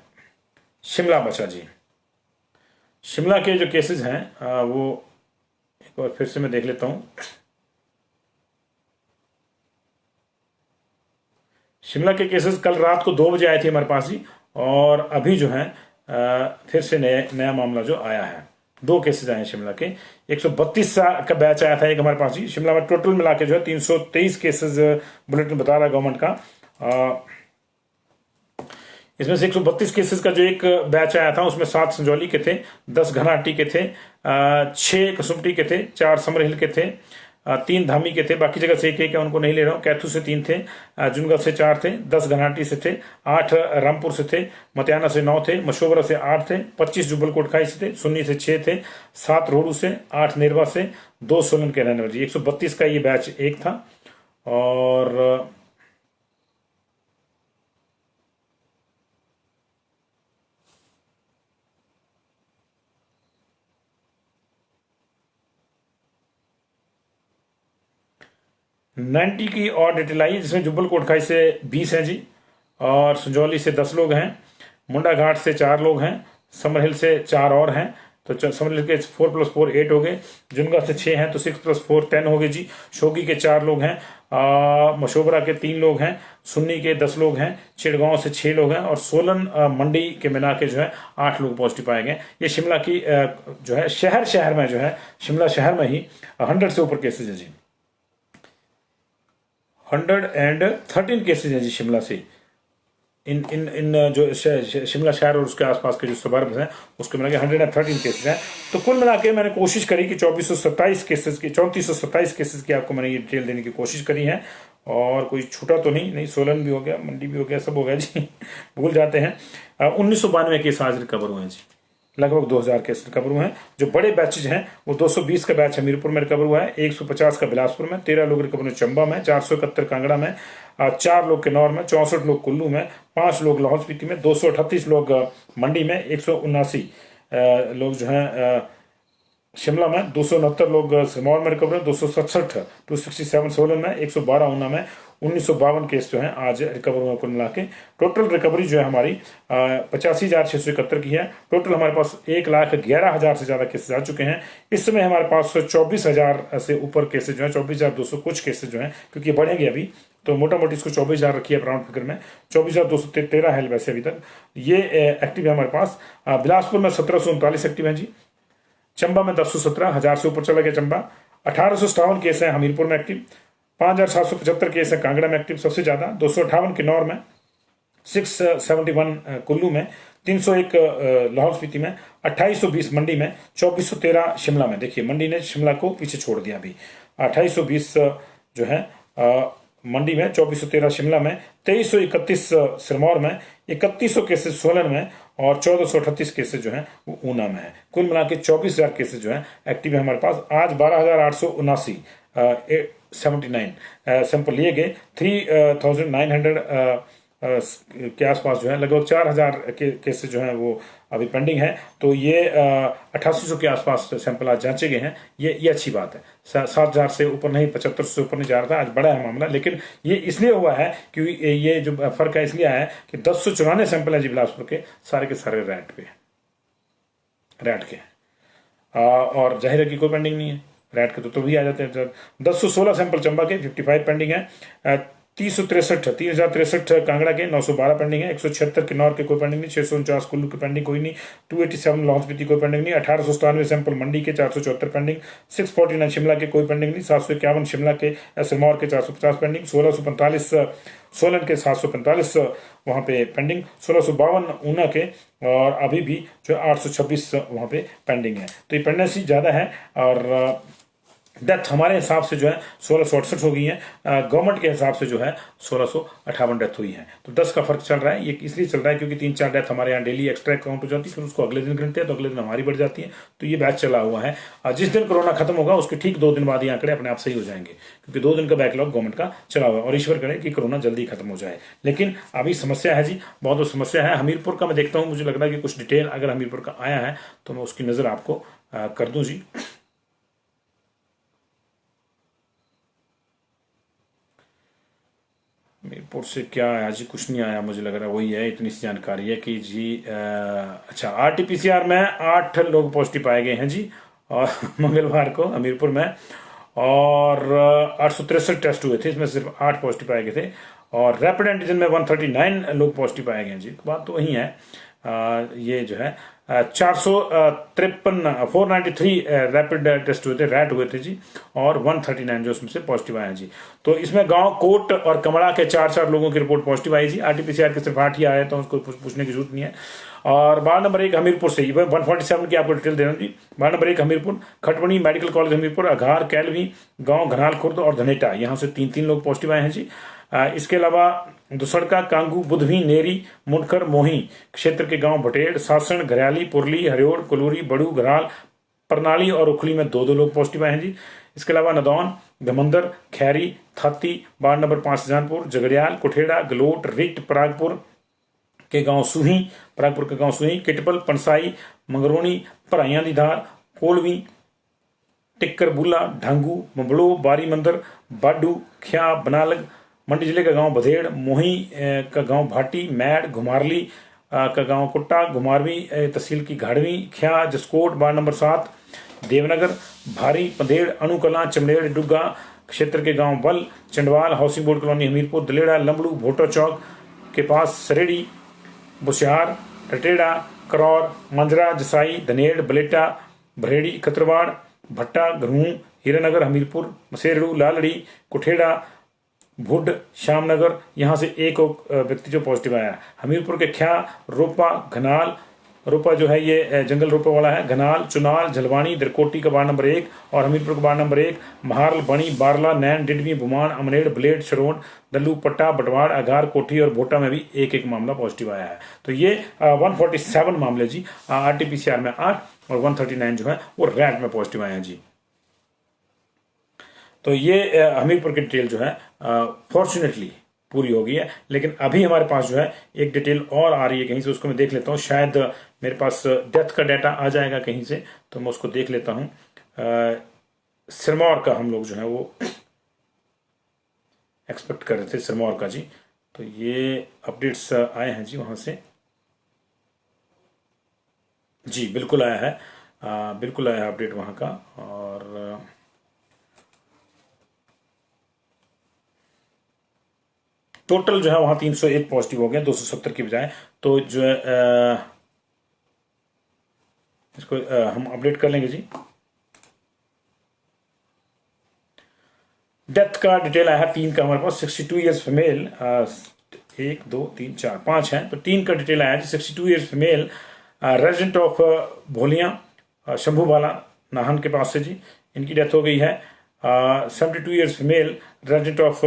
शिमला बचा जी। शिमला के जो केसेस हैं वो एक बार फिर से मैं देख लेता हूँ। शिमला के केसेस कल रात को 2 बजे आए थे हमारे पास ही, और अभी जो है फिर से नया मामला जो आया है। 2 केसेस आए हैं शिमला के। 132 का बैच आया था एक हमारे पास ही। शिमला में टोटल मिला के जो है 323 केसेस बुलेटिन बता रहा है गवर्नमेंट का। इसमें से 132 केसेस का जो एक बैच आया था उसमें 7 संजौली के थे, 10 घनाहट्टी के थे, 6 कसुमटी के थे, 4 समरहिल के थे, 3 धामी के थे, बाकी जगह से एक है, उनको नहीं ले रहा हूँ। कैथू से 3 थे, जुनगढ़ से 4 थे, 10 घनाटी से थे, 8 रामपुर से थे, मतियाना से 9 थे, मशोबरा से 8 थे, 25 जुब्बल कोटखाई से थे, सुन्नी से 6 थे, 7 रोडू से, 8 नेरवा से, 2 सोलन के रहने वाले। 132 का ये बैच एक था। और 90 की और डिटेल आई, जिसमें जुब्बल कोटखाई से 20 हैं जी, और संजौली से 10 लोग हैं, मुंडा घाट से 4 लोग हैं, समर हिल से 4 और हैं, तो समर हिल के 4 + 4 8 हो गए, जुनगा से 6 हैं, तो 6 + 4 10 हो गए जी। शोगी के 4 लोग हैं, मशोबरा के 3 लोग हैं, सुन्नी के 10 लोग हैं, चिड़गांव से 6 लोग हैं, और सोलन मंडी के मिला के जो है 8 लोग पॉजिटिव पाए गए। ये शिमला की जो है शहर में जो है, शिमला शहर में ही 100 से ऊपर केसेज है जी। 113 केसेज हैं जी शिमला से। इन जो शिमला शहर और उसके आसपास के जो सबर्ब्स हैं उसके मिला के 113 केसेज हैं। तो कुल मिला के मैंने कोशिश करी कि 3427 केसेज की 3427 केसेज की आपको मैंने ये डिटेल देने की कोशिश करी है, और कोई छूटा तो नहीं, सोलन भी हो गया, मंडी भी हो गया, सब हो गया जी। भूल जाते हैं। 1992 केस आज रिकवर हुए हैं जी, लगभग 2000 केस रिकवर हुए हैं। जो बड़े बैचेज हैं वो 220 का बैच हमीरपुर में रिकवर हुआ है, 150 का बिलासपुर में, 13 लोग रिकवर हुए चंबा में, 471 कांगड़ा में, 4 लोग किन्नौर में, 64 लोग कुल्लू में, 5 लोग लाहौल स्पीति में, 238 लोग मंडी में, 179 लोग जो हैं शिमला में, 269 लोग सिरमौर में रिकवर हुए, 267 सोलन में, 112 ऊना में, 1952 केस जो है आज रिकवर हुए कुल मिला के। टोटल रिकवरी जो है हमारी 85,671 की है। टोटल हमारे पास 1,11,000 से ज्यादा केसेस आ चुके हैं। इस समय हमारे पास 24,000 से ऊपर केसेज जो है, 24,200 कुछ केसेज जो है, क्योंकि बढ़ेंगे अभी, तो मोटा मोटी इसको 24,000 रखी है राउंड फिगर में, 24,213 है वैसे अभी तक ये एक्टिव है हमारे पास। बिलासपुर में 1739 एक्टिव है जी, चंबा में 1017, 1000 से ऊपर चला गया चंबा। 1857 केस हैं हमीरपुर में एक्टिव, 5775 केस हैं कांगड़ा में एक्टिव सबसे ज्यादा, 258 किन्नौर में, 671 कुल्लू में, 301 लाहौल स्पीति में, 2820 मंडी में, 2413 शिमला में। देखिए मंडी ने शिमला को पीछे छोड़ दिया अभी। 2820 जो है मंडी में, 2413 शिमला में, 2331 सिरमौर में, 3100 केसेस सोलन में, और 1438 केसेस जो है वो ऊना में है। कुल मिला के 24,000 केसेस जो है एक्टिव है हमारे पास। आज 12,879 सैंपल लिए गए, 3,900 के आसपास जो है, लगभग 4,000 केसेस जो है वो अभी पेंडिंग है। तो ये 8800 के आसपास सैंपल आज जांचे गए हैं, ये अच्छी बात है। 7,000 से ऊपर नहीं, 75 से ऊपर नहीं जा रहा था, आज बड़ा है मामला। लेकिन ये इसलिए हुआ है क्योंकि ये जो फर्क है इसलिए है कि 1094 सैंपल है जी बिलासपुर के सारे रैट के और जाहिर है कि कोई पेंडिंग नहीं है रैट के, तो भी आ जाते हैं। 1016 सैंपल चंबा के, 55 पेंडिंग है, 3,063 कांगड़ा के, 912 पेंडिंग है, 176 किन्नौर के कोई पेंडिंग नहीं, 649 कुल्लू की पेंडिंग कोई नहीं, 287 लाहौल स्पीति कोई पेंडिंग नहीं, 1897 सैंपल मंडी के, 474 पेंडिंग, 649 शिमला के कोई पेंडिंग नहीं, 751 शिमला के, सिरमौर के 450 पेंडिंग, 1645 सोलन के, 745 वहाँ पे पेंडिंग, 1652 ऊना के, और अभी भी जो 826 वहाँ पे पेंडिंग है। तो ये पेंडेंसी ज़्यादा है। और डेथ हमारे हिसाब से जो है 1668 हो गई है, गवर्नमेंट के हिसाब से जो है 1658 डेथ हुई है। तो 10 का फर्क चल रहा है। ये इसलिए चल रहा है क्योंकि 3-4 डेथ हमारे यहाँ डेली एक्स्ट्रा काउंट हो जाती है, फिर उसको अगले दिन गिनते हैं, तो अगले दिन हमारी बढ़ जाती है। तो ये बैच चला हुआ है। जिस दिन कोरोना खत्म होगा उसके ठीक 2 दिन बाद ये आंकड़े अपने आप सही हो जाएंगे, क्योंकि 2 दिन का बैकलॉग गवर्नमेंट का चला हुआ है, और ईश्वर करे कि कोरोना जल्दी खत्म हो जाए। लेकिन अभी समस्या है जी, बहुत समस्या है। हमीरपुर का मैं देखता हूँ, मुझे लग रहा है कि कुछ डिटेल अगर हमीरपुर का आया है तो मैं उसकी नज़र आपको कर दूँ जी। हमीरपुर से क्या आया जी? कुछ नहीं आया, मुझे लग रहा है वही है। इतनी सी जानकारी है कि जी अच्छा, RT-PCR में 8 लोग पॉजिटिव पाए गए हैं जी, और मंगलवार को हमीरपुर में, और 863 टेस्ट हुए थे, इसमें सिर्फ 8 पॉजिटिव पाए गए थे। और रैपिड एंटीजन में 139 लोग पॉजिटिव पाए गए हैं जी। बात तो वही है, ये जो है 493 रैपिड टेस्ट हुए थे, रैट हुए थे जी, और 139 जो उसमें से पॉजिटिव आए हैं जी। तो इसमें गांव कोट और कमड़ा के 4 लोगों की रिपोर्ट पॉजिटिव आई जी। आरटीपीसीआर के सिर्फ 8 ही आए, तो उसको पूछने की जरूरत नहीं है। और वार्ड नंबर 1 हमीरपुर से 147 की आपको डिटेल दे रहा हूँ जी। Ward number 1 Hamirpur, Khatmani medical college Hamirpur, Aghar, Kailvi गांव, घनाल खुर्द और धनेटा, यहाँ से 3 लोग पॉजिटिव आए हैं जी। इसके अलावा दुसड़का, कांगू, बुधवी, नेरी, मुंडकर, मोही क्षेत्र के गांव भटेड़, सासण, घरियाली, पुरली, हरियोड़, कुलूरी, बड़ू, घराल, परनाली और उखली में 2 लोग पॉजिटिव आए हैं जी। इसके अलावा नदौन, धमंदर, खैरी, थाती, वार्ड नंबर 5 जानपुर, जगरियाल, कुठेड़ा, गलोट, रिट, परागपुर के गांव सुही, परागपुर के गांव सुही, किटपल, पनसाई, मंगरोनी, पराइयां दी धार, कोलवी, टिक्कर, बुला, ढांगू, मबड़ो, बारी मंदिर, बाडू, ख्या, बनालग, मंडी जिले का गांव बधेड़, मोही का गांव भाटी, मैड, घुमारली का गांव कुट्टा, घुमारवी तहसील की घाड़वी, ख्या, जसकोट, वार्ड नंबर 7, देवनगर, भारी, पंधेड़, अणुकला, चमड़ेड़, डुग्गा क्षेत्र के गांव बल, चंडवाल, हाउसिंग बोर्ड कॉलोनी हमीरपुर, दलेड़ा, लंबड़ू, भोटो चौक के पास सरेड़ी, बुशियार, टटेड़ा, करौर, मंजरा, जसाई, धनेड़, बलेटा, भरेड़ी, खतरवाड़, भट्टा, घरूं, हीरानगर, हमीरपुर, मसेरड़ू, लालड़ी, कुठेड़ा, भुड, श्यामनगर, यहाँ से 1 व्यक्ति जो पॉजिटिव आया है। हमीरपुर के ख्या, रोपा, घनाल, रोपा जो है ये जंगल रोपा वाला है, घनाल, चुनाल, झलवानी, दरकोटी का वार्ड नंबर 1 और हमीरपुर का वार्ड नंबर 1, महारल, बणी, बारला, नैन, डिडवी, बुमान, अमनेड़, ब्लेड, शरोन, दल्लू, पट्टा, बटवाड़, अघार, कोठी और भोटा में भी 1 मामला पॉजिटिव आया है। तो ये 147 मामले जी आरटीपीसीआर में 8 और 139 जो है वो रैट में पॉजिटिव आए हैं जी। तो ये हमीरपुर की डिटेल जो है फॉर्चुनेटली पूरी हो गई है, लेकिन अभी हमारे पास जो है एक डिटेल और आ रही है कहीं से, उसको मैं देख लेता हूँ। शायद मेरे पास डेथ का डाटा आ जाएगा कहीं से, तो मैं उसको देख लेता हूँ। सिरमौर का हम लोग जो है वो एक्सपेक्ट कर रहे थे, सिरमौर का जी। तो ये अपडेट्स आए हैं जी वहाँ से जी, बिल्कुल आया है, बिल्कुल आया है अपडेट वहाँ का। और टोटल जो है वहां 301 पॉजिटिव हो गए 270 की बजाय। तो जो है इसको हम अपडेट कर लेंगे जी। डेथ का डिटेल आया है 3 का हमारे पास, 62 ईयर्स फीमेल, 1 2 3 4 5 है, तो 3 का डिटेल आया है 62 years female, resident of Bholia, Shambhuwala Nahan के पास से जी, इनकी डेथ हो गई है। 72 years female, resident of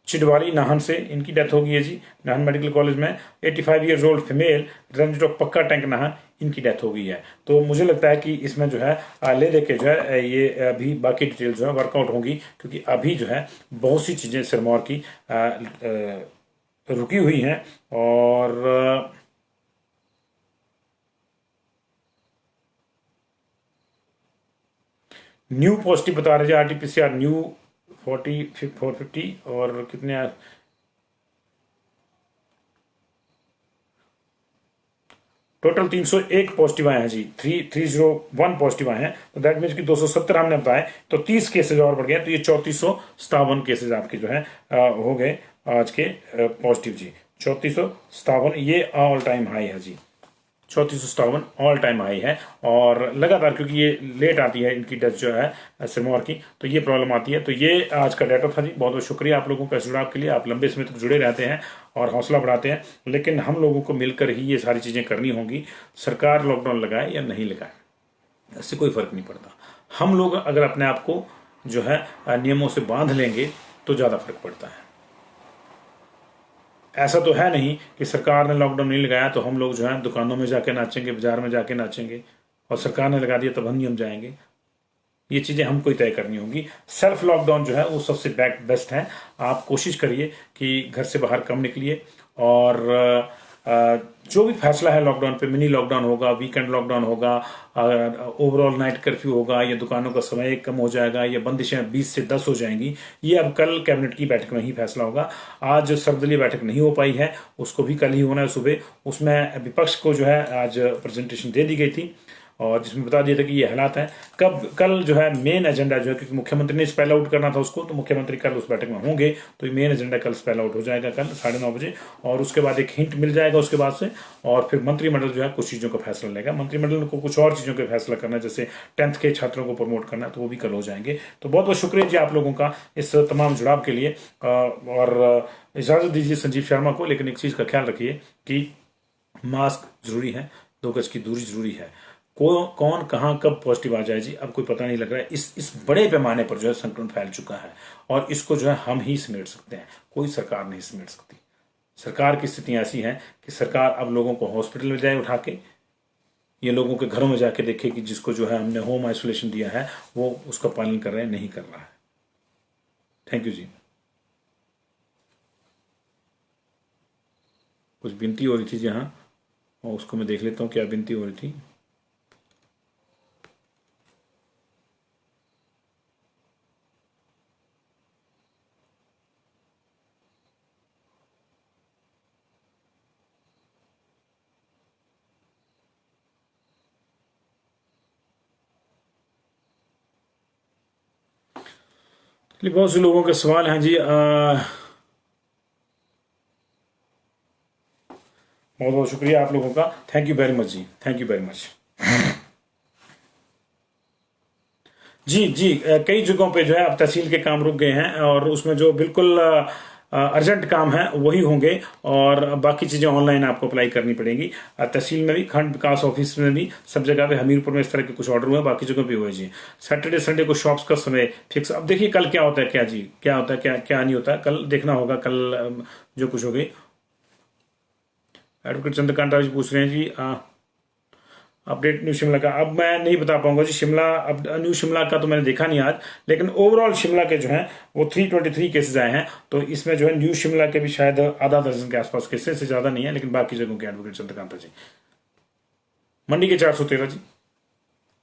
Chidwali Nahan से, इनकी डेथ हो गई है जी नाहन मेडिकल कॉलेज में। 85 years old female, resident of पक्का टैंक नाहन, इनकी डेथ हो गई है। तो मुझे लगता है कि इसमें जो है ले लेके जो है ये अभी बाकी डिटेल जो है वर्कआउट होंगी, क्योंकि अभी जो है बहुत सी चीजें सिरमौर की रुकी हुई हैं। और न्यू पॉजिटिव बता रहे थे आरटीपीसीआर न्यू 450 और कितने टोटल 301 पॉजिटिव आए हैं जी, 301 पॉजिटिव आए हैं। तो दैट मीन्स कि 270 हमने बताए, तो 30 केसेज और बढ़ गए, तो ये 3457 केसेज आपके जो है हो गए आज के पॉजिटिव जी। 3457 ये ऑल टाइम हाई है जी, 3457 ऑल टाइम हाई है। और लगातार क्योंकि ये लेट आती है इनकी डेथ जो है सिरमौर की, तो ये प्रॉब्लम आती है। तो ये आज का डाटा था जी। बहुत बहुत शुक्रिया आप लोगों का जुड़ाव के लिए, आप लंबे समय तक जुड़े रहते हैं और हौसला बढ़ाते हैं। लेकिन हम लोगों को मिलकर ही ये सारी चीज़ें करनी होंगी। सरकार लॉकडाउन लगाए या नहीं लगाए, इससे कोई फर्क नहीं पड़ता। हम लोग अगर अपने आप को जो है नियमों से बांध लेंगे तो ज़्यादा फर्क पड़ता है। ऐसा तो है नहीं कि सरकार ने लॉकडाउन नहीं लगाया तो हम लोग जो है दुकानों में जाके नाचेंगे, बाजार में जाके नाचेंगे, और सरकार ने लगा दिया तब हम नियम जाएंगे। ये चीज़ें हमको ही तय करनी होंगी। सेल्फ लॉकडाउन जो है वो सबसे बेस्ट है। आप कोशिश करिए कि घर से बाहर कम निकलिए, और जो भी फैसला है लॉकडाउन पे, मिनी लॉकडाउन होगा, वीकेंड लॉकडाउन होगा, ओवरऑल नाइट कर्फ्यू होगा, या दुकानों का समय कम हो जाएगा, या बंदिशें 20 से 10 हो जाएंगी, ये अब कल कैबिनेट की बैठक में ही फैसला होगा। आज सर्वदलीय बैठक नहीं हो पाई है, उसको भी कल ही होना है सुबह। उसमें विपक्ष को जो है आज प्रेजेंटेशन दे दी गई थी, और जिसमें बता दिया था कि ये हालात हैं। कल जो है मेन एजेंडा जो है, क्योंकि मुख्यमंत्री ने स्पेल आउट करना था उसको, तो मुख्यमंत्री कल उस बैठक में होंगे, तो ये मेन एजेंडा कल स्पेल आउट हो जाएगा कल 9:30 बजे, और उसके बाद एक हिंट मिल जाएगा उसके बाद से, और फिर मंत्रिमंडल जो है कुछ चीज़ों का फैसला लेगा। मंत्रिमंडल को कुछ और चीज़ों का फैसला करना है, जैसे 10th के छात्रों को प्रमोट करना, तो वो भी कल हो जाएंगे। तो बहुत बहुत शुक्रिया जी आप लोगों का इस तमाम जुड़ाव के लिए, और इजाज़त दीजिए संजीव शर्मा को, लेकिन एक चीज़ का ख्याल रखिए कि मास्क जरूरी है, 2 गज की दूरी जरूरी है। कौन कहाँ कब पॉजिटिव आ जाए जी, अब कोई पता नहीं लग रहा है। इस बड़े पैमाने पर जो है संक्रमण फैल चुका है, और इसको जो है हम ही समेट सकते हैं, कोई सरकार नहीं समेट सकती। सरकार की स्थिति ऐसी है कि सरकार अब लोगों को हॉस्पिटल में जाए उठा के, ये लोगों के घरों में जाके देखे कि जिसको जो है हमने होम आइसोलेशन दिया है वो उसका पालन कर रहे हैं, नहीं कर रहा है। थैंक यू जी। कुछ विनती हो रही थी जी, हाँ, और उसको मैं देख लेता हूँ क्या विनती हो रही थी। बहुत से लोगों के सवाल हैं जी। बहुत बहुत शुक्रिया आप लोगों का, थैंक यू वेरी मच जी, थैंक यू वेरी मच जी। जी कई जगहों पे जो है अब तहसील के काम रुक गए हैं, और उसमें जो बिल्कुल अर्जेंट काम है वही होंगे, और बाकी चीज़ें ऑनलाइन आपको अप्लाई करनी पड़ेंगी। तहसील में भी, खंड विकास ऑफिस में भी, सब जगह पे, हमीरपुर में इस तरह के कुछ ऑर्डर हुए, बाकी जगह पे हुए जी। सैटरडे संडे को शॉप्स का समय फिक्स। अब देखिए कल क्या होता है, क्या जी क्या होता है, क्या क्या नहीं होता है, कल देखना होगा। कल जो कुछ हो गई। एडवोकेट चंद्रकांता जी पूछ रहे हैं जी अपडेट न्यू शिमला का। अब मैं नहीं बता पाऊंगा जी शिमला, अब न्यू शिमला का तो मैंने देखा नहीं आज, लेकिन ओवरऑल शिमला के जो हैं वो 323 केसेस आए हैं। तो इसमें जो है न्यू शिमला के भी शायद आधा दर्जन के आसपास केसेस से ज़्यादा नहीं है, लेकिन बाकी जगहों के एडवोकेट चंद्रकांता जी। मंडी के 413 जी,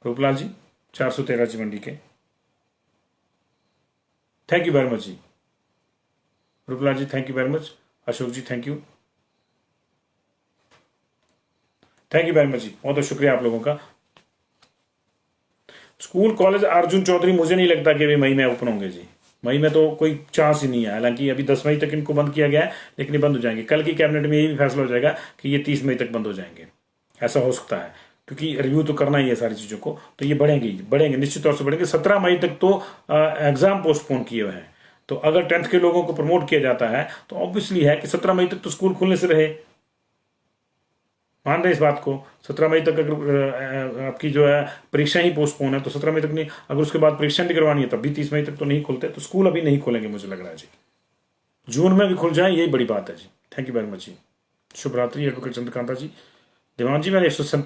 रूपलाल जी 413 जी मंडी के। थैंक यू वेरी मच जी Rooplal ji, thank you very much. Ashok ji thank you, thank you very much जी, बहुत बहुत शुक्रिया आप लोगों का। स्कूल कॉलेज अर्जुन चौधरी, मुझे नहीं लगता कि अभी मई में ओपन होंगे जी। मई में तो कोई चांस ही नहीं है, हालांकि अभी 10 मई तक इनको बंद किया गया है, लेकिन ये बंद हो जाएंगे। कल की कैबिनेट में ये भी फैसला हो जाएगा कि ये 30 मई तक बंद हो जाएंगे, ऐसा हो सकता है, क्योंकि रिव्यू तो करना ही है सारी चीज़ों को। तो ये बढ़ेंगे निश्चित तौर से बढ़ेंगे। 17 मई तक तो एग्जाम पोस्टपोन किए हुए हैं, तो अगर 10th के लोगों को प्रमोट किया जाता है तो ऑब्वियसली है कि 17 मई तक तो स्कूल खुलने से रहे। मान रहे इस बात को, 17 मई तक अगर आपकी जो है परीक्षा ही पोस्टपोन है तो 17 मई तक नहीं, अगर उसके बाद परीक्षा भी करवानी है तब भी 30 मई तक तो नहीं खुलते, तो स्कूल अभी नहीं खोलेंगे मुझे लग रहा है जी। जून में भी खुल जाए यही बड़ी बात है जी। थैंक यू वेरी मच जी, शुभ रात्रि एडवोकेट चंद्रकांता जी। देवान जी मैंने 147